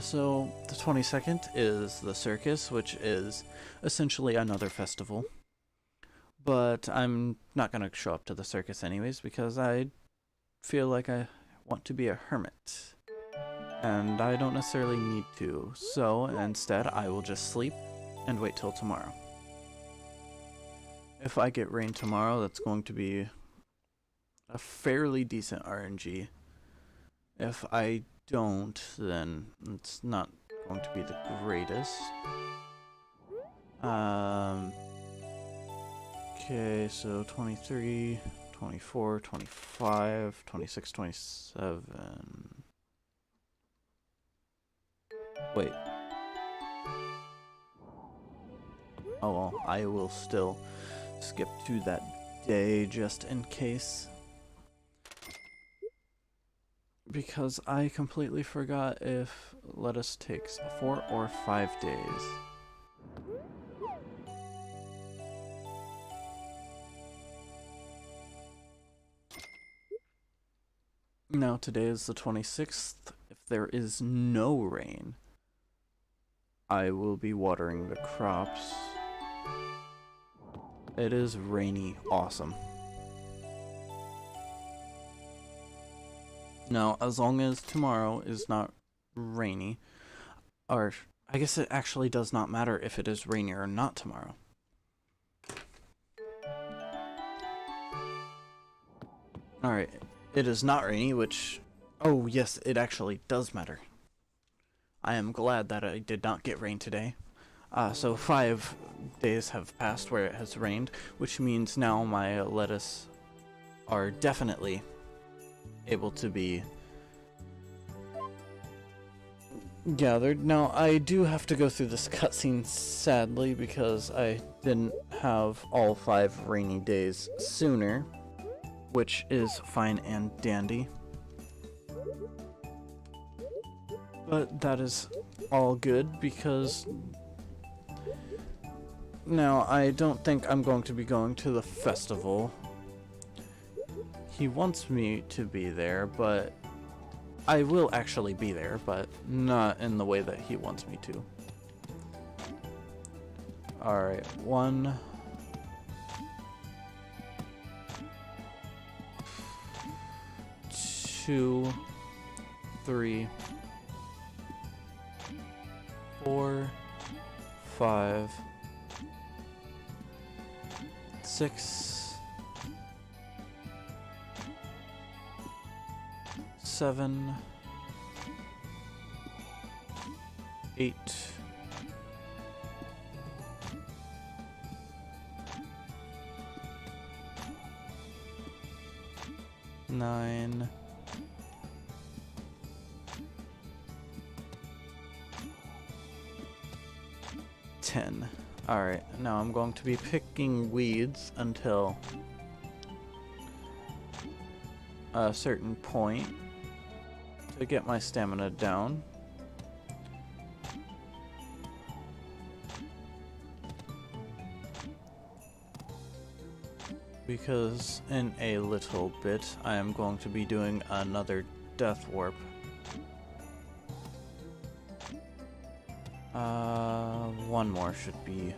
So the 22nd is the circus, which is essentially another festival. But I'm not going to show up to the circus anyways because I feel like I want to be a hermit. And I don't necessarily need to. So instead, I will just sleep and wait till tomorrow. If I get rain tomorrow, that's going to be a fairly decent RNG. If I don't, then it's not going to be the greatest. Okay, so 23, 24, 25, 26, 27. Wait. Oh well, I will still skip to that day just in case. Because I completely forgot if lettuce takes 4 or 5 days. Now today is the 26th. If there is no rain, I will be watering the crops. It is rainy, awesome. Now, as long as tomorrow is not rainy, or I guess it actually does not matter if it is rainy or not tomorrow. Alright, it is not rainy, which, oh yes, it actually does matter. I am glad that I did not get rain today. So 5 days have passed where it has rained, which means now my lettuce are definitely able to be gathered. Now, I do have to go through this cutscene, sadly, because I didn't have all 5 rainy days sooner, which is fine and dandy. But that is all good, because now I don't think I'm going to be going to the festival. He wants me to be there, but I will actually be there, but not in the way that he wants me to. Alright, 1, 2, 3, 4, 5, 6, 7, 8, 9, 10. Alright, now I'm going to be picking weeds until a certain point to get my stamina down. Because in a little bit I am going to be doing another death warp. One more should be.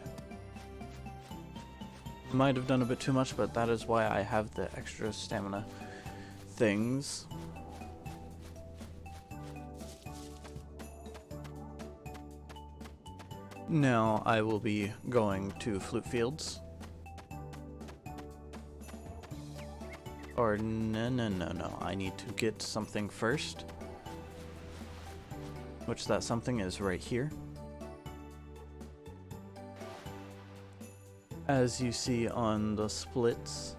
Might have done a bit too much, but that is why I have the extra stamina things. Now I will be going to Flute Fields. Or no, I need to get something first. Which that something is right here. As you see on the splits,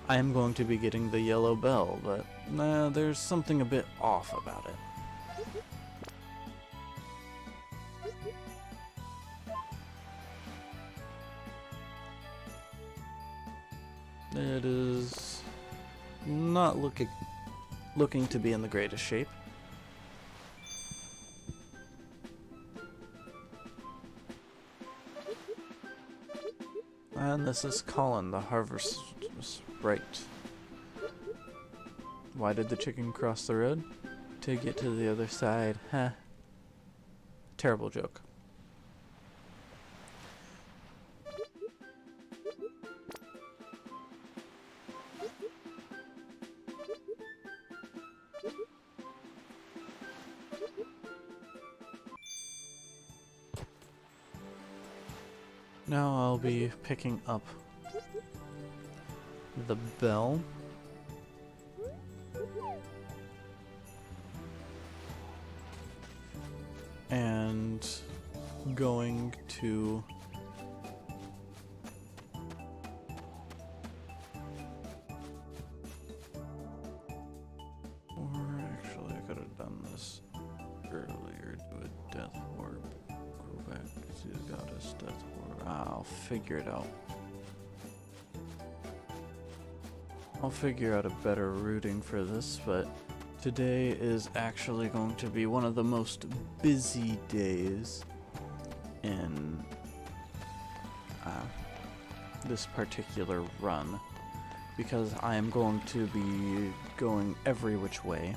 I am going to be getting the yellow bell, but there's something a bit off about it. It is not looking to be in the greatest shape. And this is Colin, the harvest sprite. Why did the chicken cross the road? To get to the other side. Heh. Terrible joke. Now I'll be picking up the bell. And going to actually I could have done this earlier. Do a death warp. Go back to the goddess death warp. I'll figure it out. I'll figure out a better routing for this, but today is actually going to be one of the most busy days in this particular run, because I am going to be going every which way.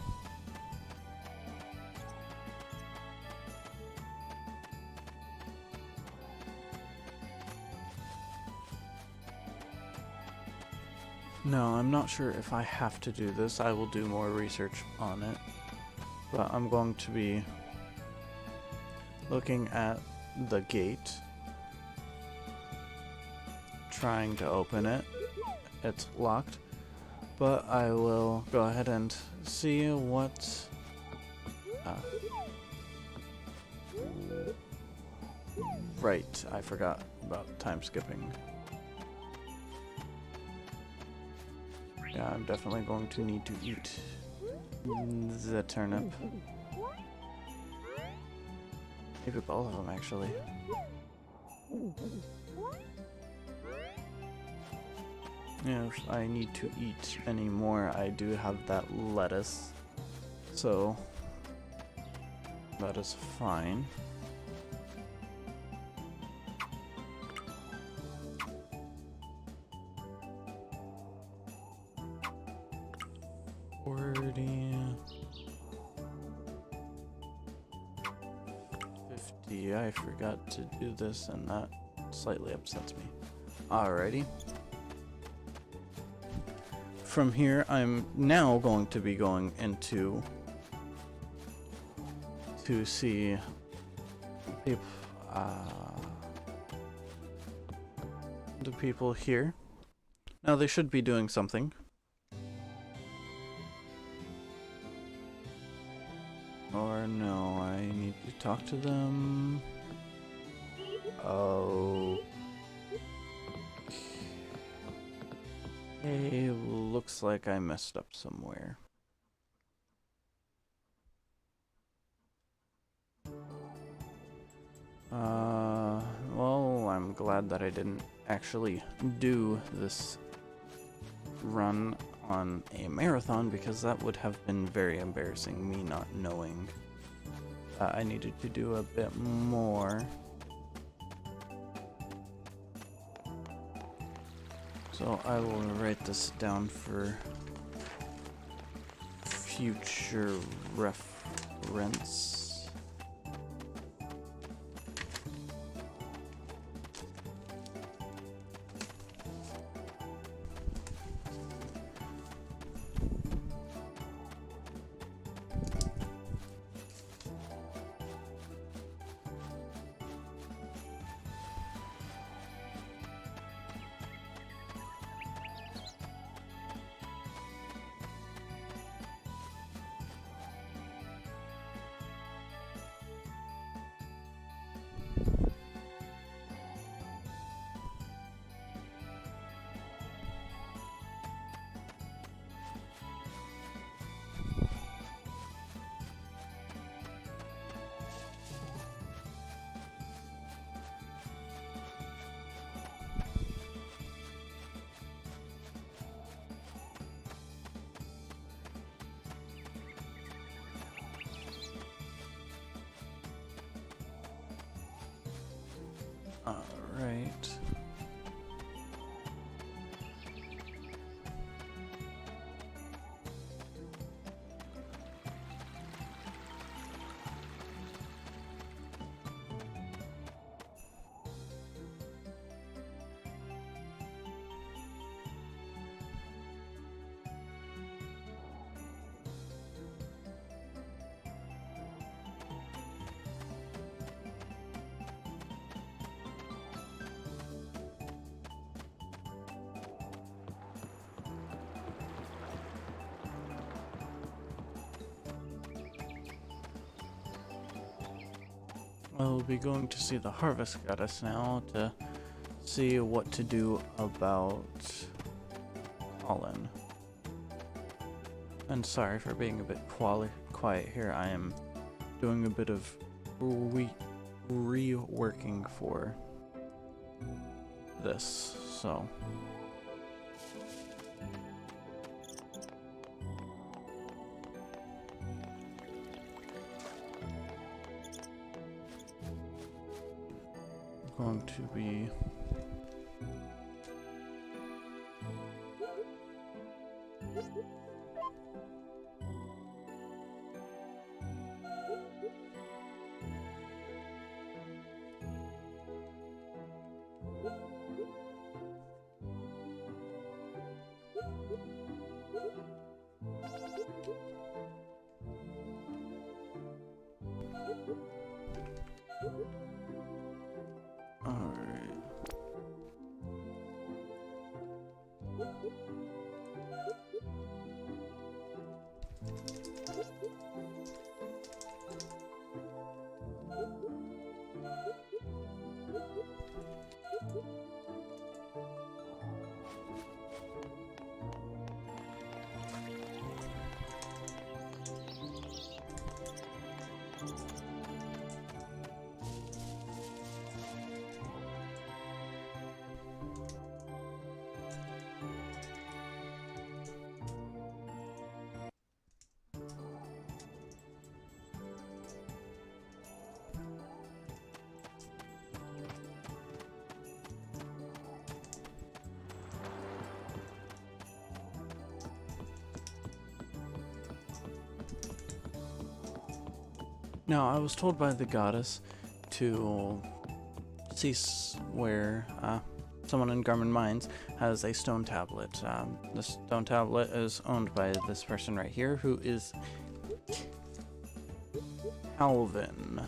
No, I'm not sure if I have to do this. I will do more research on it. But I'm going to be looking at the gate, trying to open it. It's locked. But I will go ahead and see what... right, I forgot about time skipping. Yeah, I'm definitely going to need to eat the turnip. Maybe both of them, actually. Yeah, if I need to eat any more, I do have that lettuce. So, that is fine. I forgot to do this, and that slightly upsets me. Alrighty. From here, I'm now going to be going into to see if, the people here. Now they should be doing something. Or no, I need to talk to them. Oh. Hey, looks like I messed up somewhere. Well, I'm glad glad that I didn't actually do this run on a marathon, because that would have been very embarrassing, me not knowing I needed to do a bit more. So I will write this down for future reference. Alright. We'll be going to see the Harvest Goddess now to see what to do about pollen. And sorry for being a bit quiet here. I am doing a bit of reworking for this, so. Going to be Now, I was told by the goddess to cease where someone in Garmin Mines has a stone tablet. The stone tablet is owned by this person right here, who is Calvin.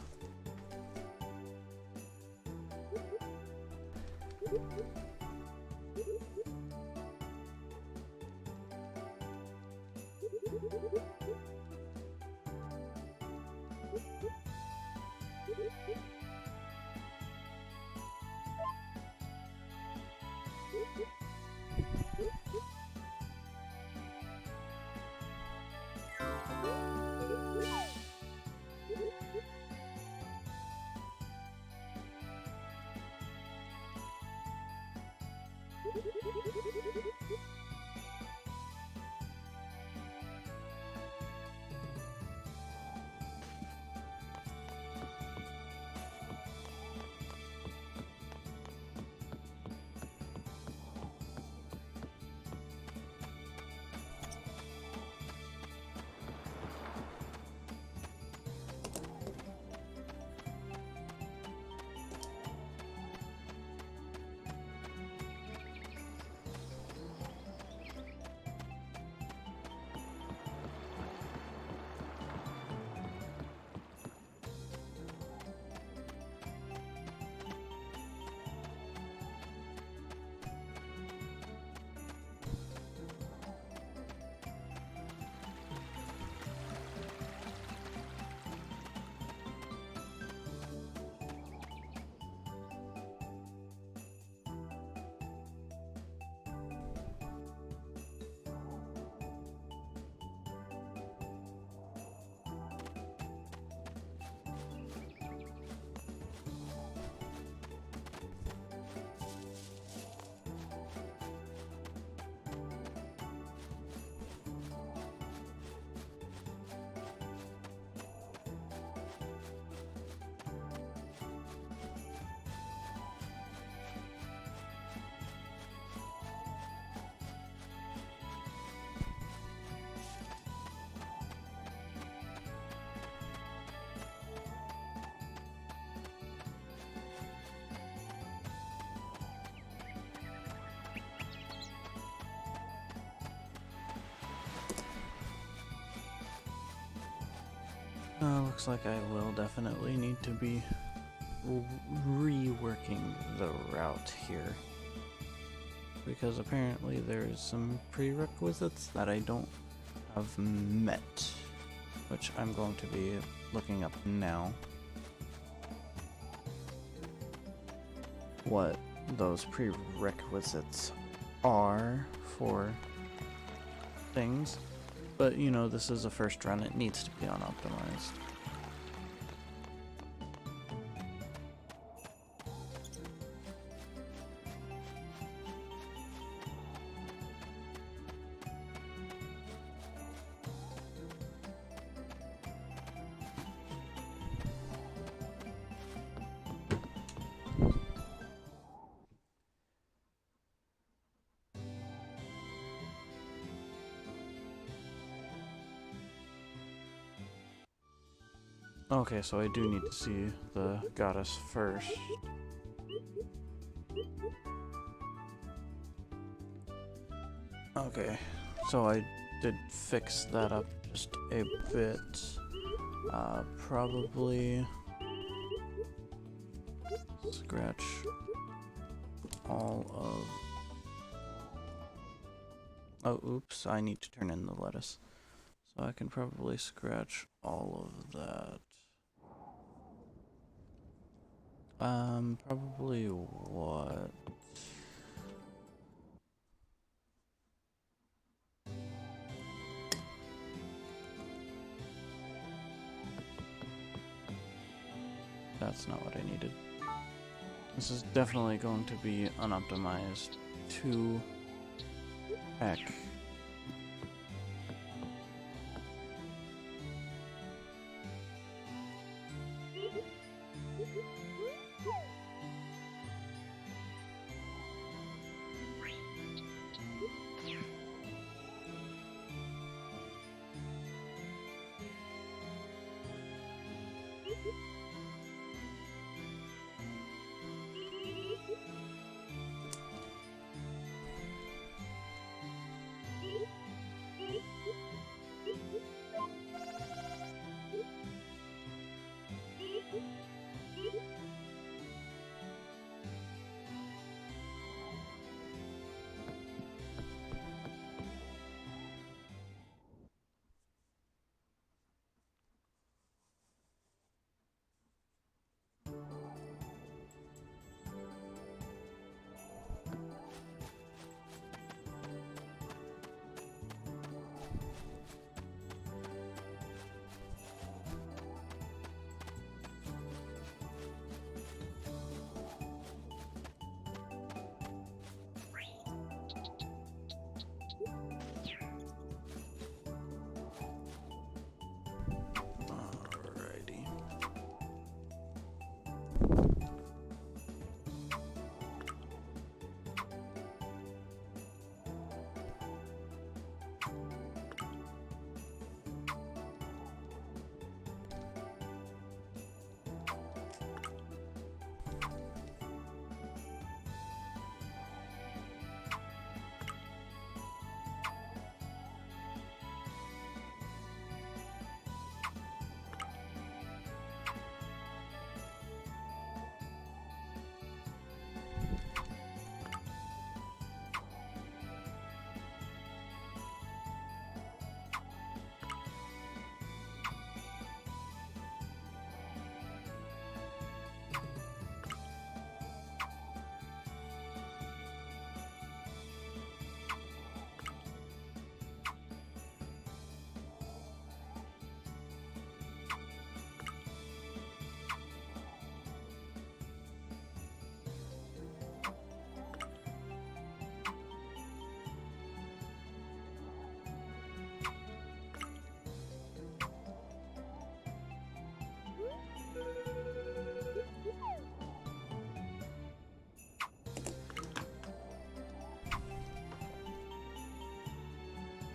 Looks like I will definitely need to be reworking the route here. Because apparently there's some prerequisites that I don't have met, which I'm going to be looking up now. What those prerequisites are for things. But, you know, this is a first run, it needs to be unoptimized. Okay, so I do need to see the goddess first. Okay, so I did fix that up just a bit. Probably scratch all of... Oh, oops, I need to turn in the lettuce. So I can probably scratch all of that. Probably what? That's not what I needed. This is definitely going to be unoptimized to heck.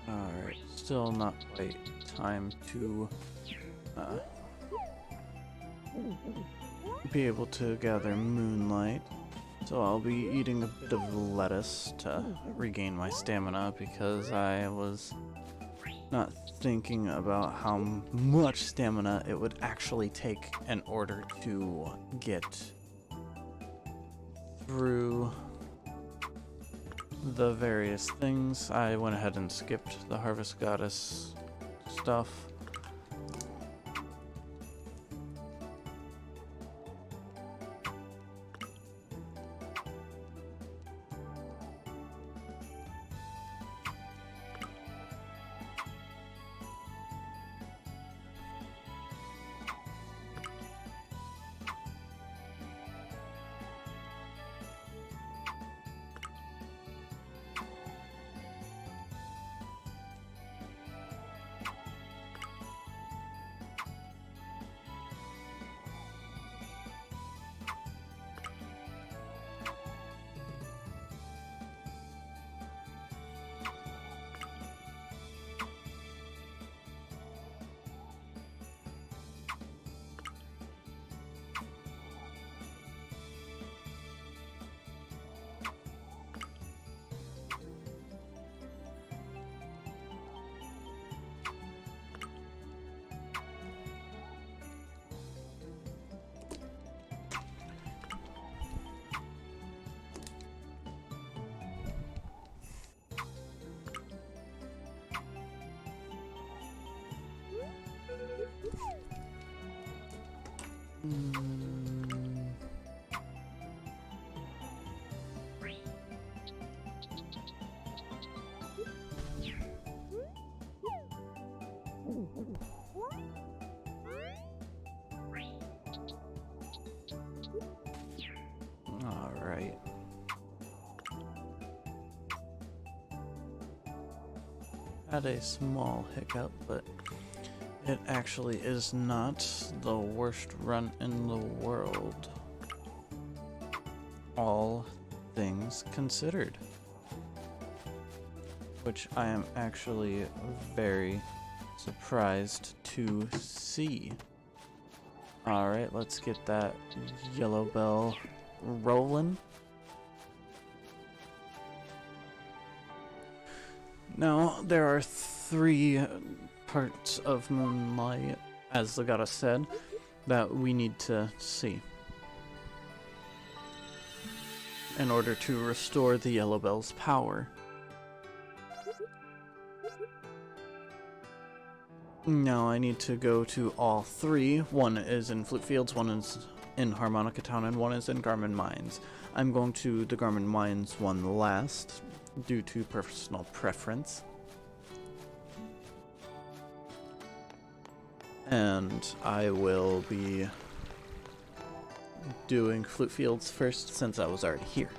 Alright, still not quite time to be able to gather moonlight. So I'll be eating a bit of lettuce to regain my stamina because I was not thinking about how much stamina it would actually take in order to get through the various things. I went ahead and skipped the Harvest Goddess stuff. Alright. Had a small hiccup, but it actually is not the worst run in the world, all things considered. Which I am actually very surprised to see. Alright, let's get that yellow bell rolling. Now, there are 3 parts of Moonlight, as the goddess said, that we need to see in order to restore the yellow bell's power. Now I need to go to all 3. One is in Flute Fields, one is in Harmonica Town, and one is in Garmin Mines. I'm going to the Garmin Mines one last, due to personal preference. And I will be doing Flute Fields first, since I was already here.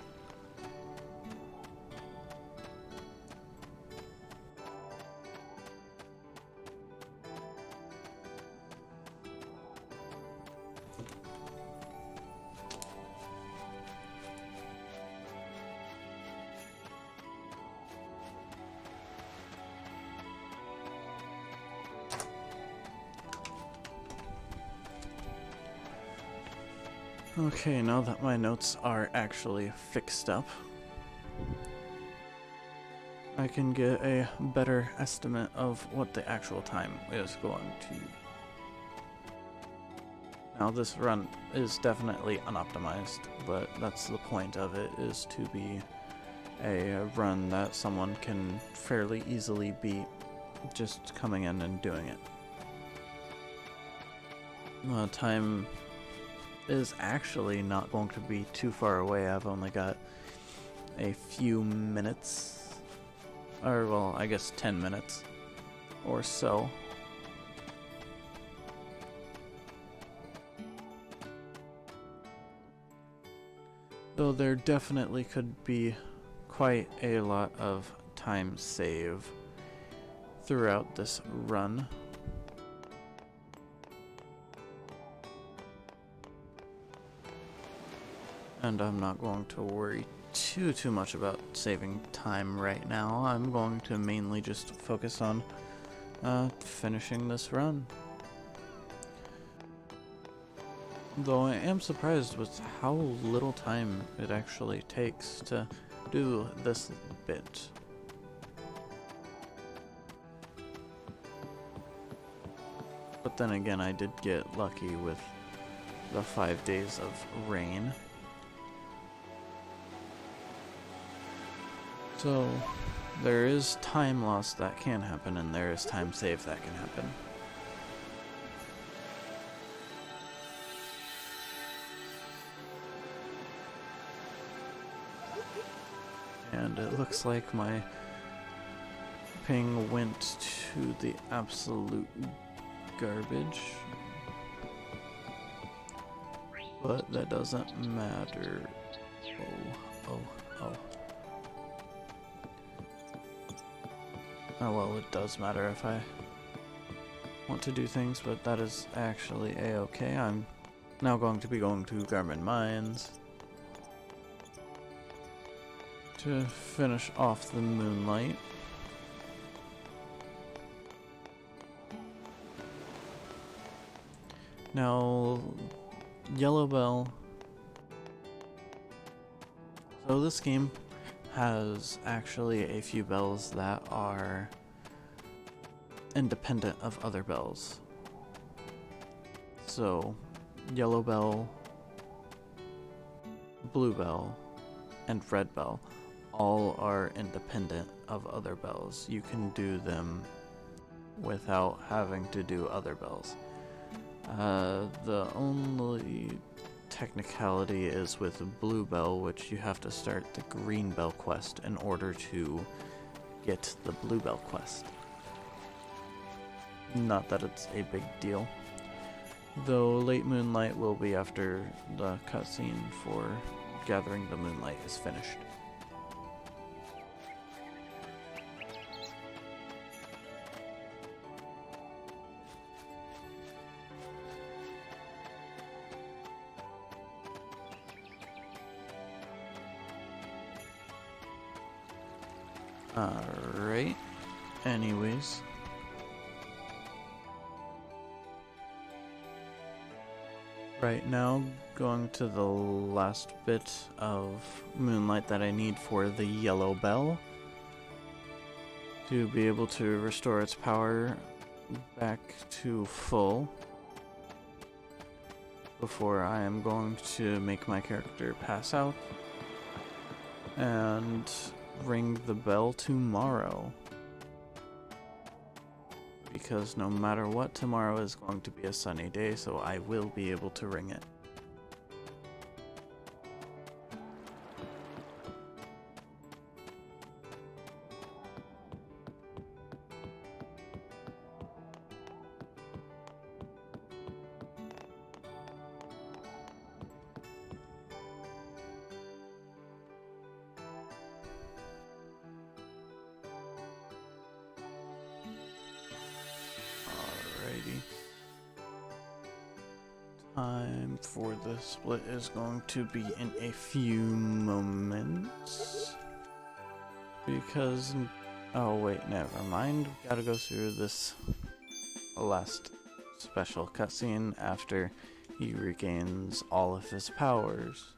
Okay, now that my notes are actually fixed up, I can get a better estimate of what the actual time is going to. Now this run is definitely unoptimized, but that's the point of it, is to be a run that someone can fairly easily beat just coming in and doing it. Time is actually not going to be too far away. I've only got a few minutes, or well, I guess 10 minutes or so. Though there definitely could be quite a lot of time save throughout this run. And I'm not going to worry too much about saving time right now. I'm going to mainly just focus on finishing this run. Though I am surprised with how little time it actually takes to do this bit. But then again, I did get lucky with the 5 days of rain. So there is time loss that can happen, and there is time save that can happen. And it looks like my ping went to the absolute garbage. But that doesn't matter. Oh. Oh well, it does matter if I want to do things, but that is actually a-okay. I'm now going to be going to Garmin Mines to finish off the Moonlight. Now, Yellow Bell. So this game has actually a few bells that are independent of other bells. So, Yellow Bell, Blue Bell, and Red Bell all are independent of other bells. You can do them without having to do other bells. The only technicality is with Blue Bell, which you have to start the Green Bell quest in order to get the Blue Bell quest. Not that it's a big deal. Though Late Moonlight will be after the cutscene for Gathering the Moonlight is finished. Alright, anyways. Right now, going to the last bit of Moonlight that I need for the Yellow Bell to be able to restore its power back to full before I am going to make my character pass out and ring the bell tomorrow, because no matter what, tomorrow is going to be a sunny day, so I will be able to ring it. Time for the split is going to be in a few moments. Because... oh wait, never mind. We gotta go through this last special cutscene after he regains all of his powers.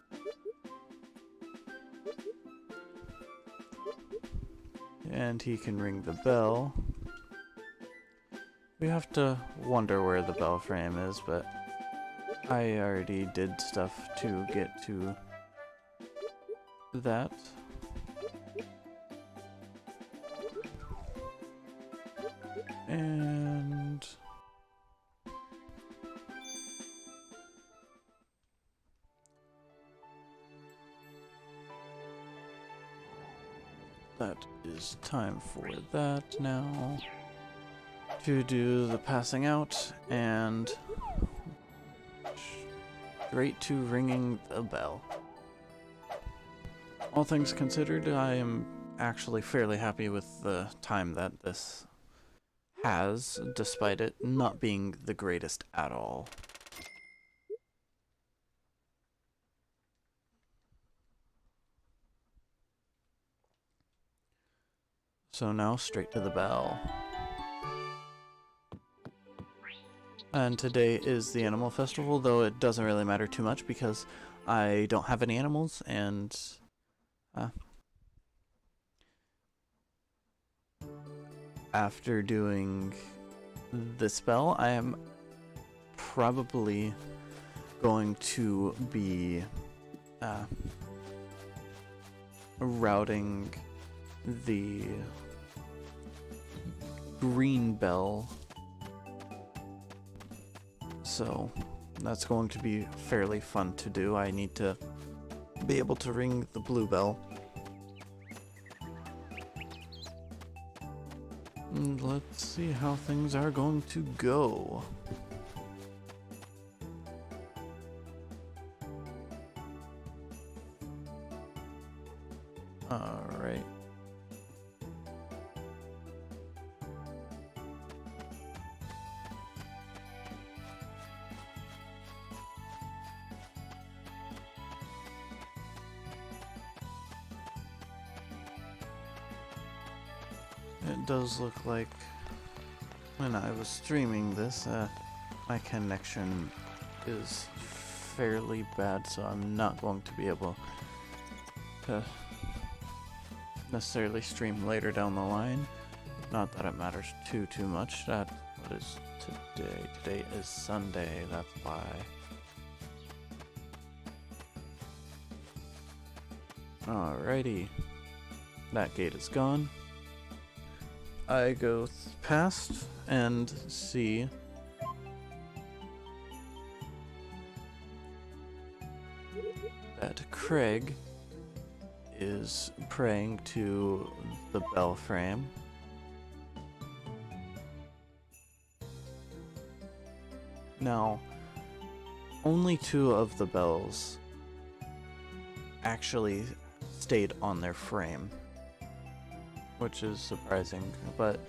And he can ring the bell. We have to wonder where the bell frame is, but I already did stuff to get to that. And that is time for that now. To do the passing out and straight to ringing the bell. All things considered, I am actually fairly happy with the time that this has, despite it not being the greatest at all. So now straight to the bell. And today is the Animal Festival, though it doesn't really matter too much because I don't have any animals, and after doing the spell, I am probably going to be routing the green bell, so that's going to be fairly fun to do. I need to be able to ring the blue bell. And let's see how things are going to go. Alright. It does look like when I was streaming this, my connection is fairly bad, so I'm not going to be able to necessarily stream later down the line. Not that it matters too much. What is today? Today is Sunday, that's why. Alrighty. That gate is gone. I go past and see that Craig is praying to the bell frame. Now, only 2 of the bells actually stayed on their frame, which is surprising, but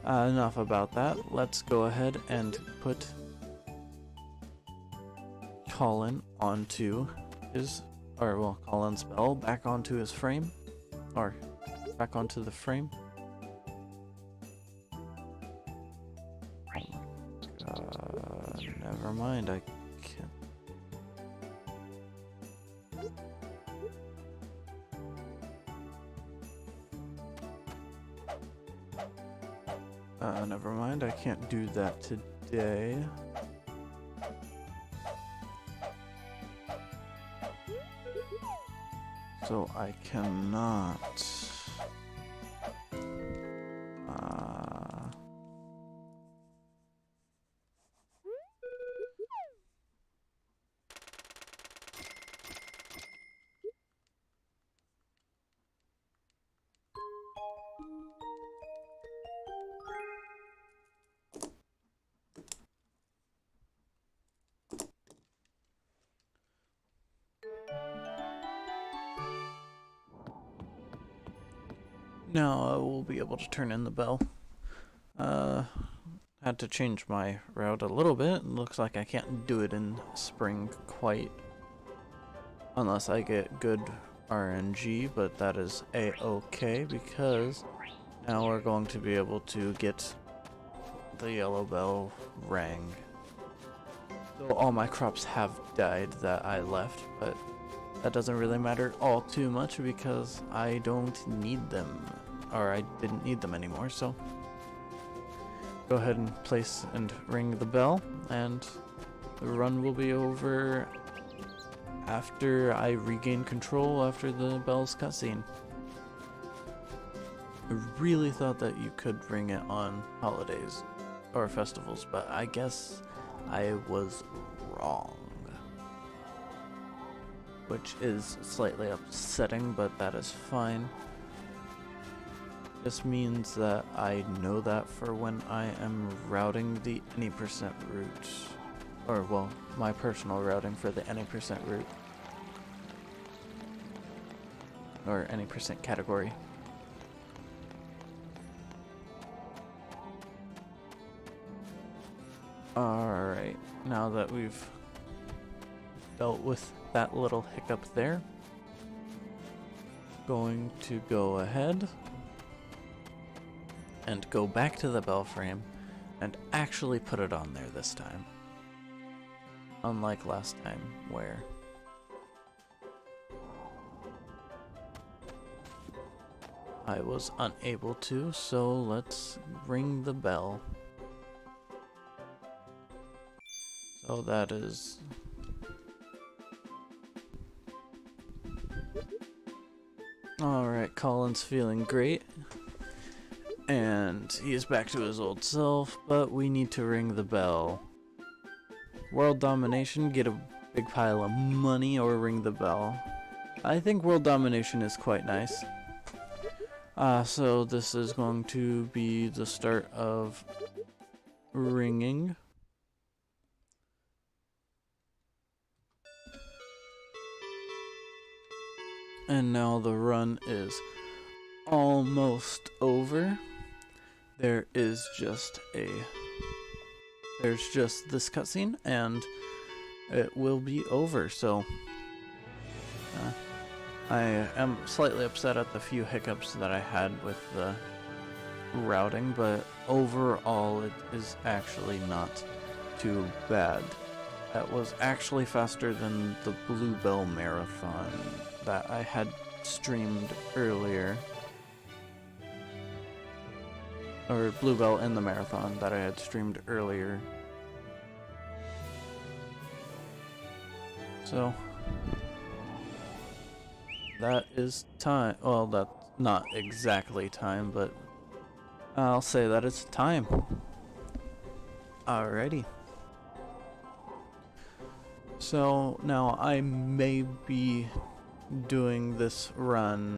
enough about that. Let's go ahead and put Colin onto his, Colin's bell back onto his frame, or back onto the frame. Never mind, I can't. Never mind, I can't do that today. So I cannot. Now I will be able to turn in the bell. Had to change my route a little bit. It looks like I can't do it in spring quite unless I get good RNG, but that is a-okay because now we're going to be able to get the yellow bell rang. So all my crops have died that I left, but that doesn't really matter all too much because I don't need them, or I didn't need them anymore, so go ahead and place and ring the bell, and the run will be over after I regain control after the bell's cutscene. I really thought that you could ring it on holidays or festivals, but I guess I was wrong. Which is slightly upsetting, but that is fine. This means that I know that for when I am routing the any percent route. Or, well, my personal routing for the any percent route. Or any percent category. Alright, now that we've dealt with that little hiccup there, going to go ahead and go back to the bell frame and actually put it on there this time. Unlike last time where I was unable to, so let's ring the bell. So that is... Alright, Colin's feeling great. And he's back to his old self, but we need to ring the bell. World domination, get a big pile of money, or ring the bell. I think world domination is quite nice. So this is going to be the start of ringing. And now the run is almost over. There's just this cutscene and it will be over. So I am slightly upset at the few hiccups that I had with the routing, but overall it is actually not too bad. That was actually faster than the Bluebell Marathon that I had streamed earlier. Or Bluebell in the Marathon that I had streamed earlier. So that is time. Well, that's not exactly time, but I'll say that it's time. Alrighty. So now I may be doing this run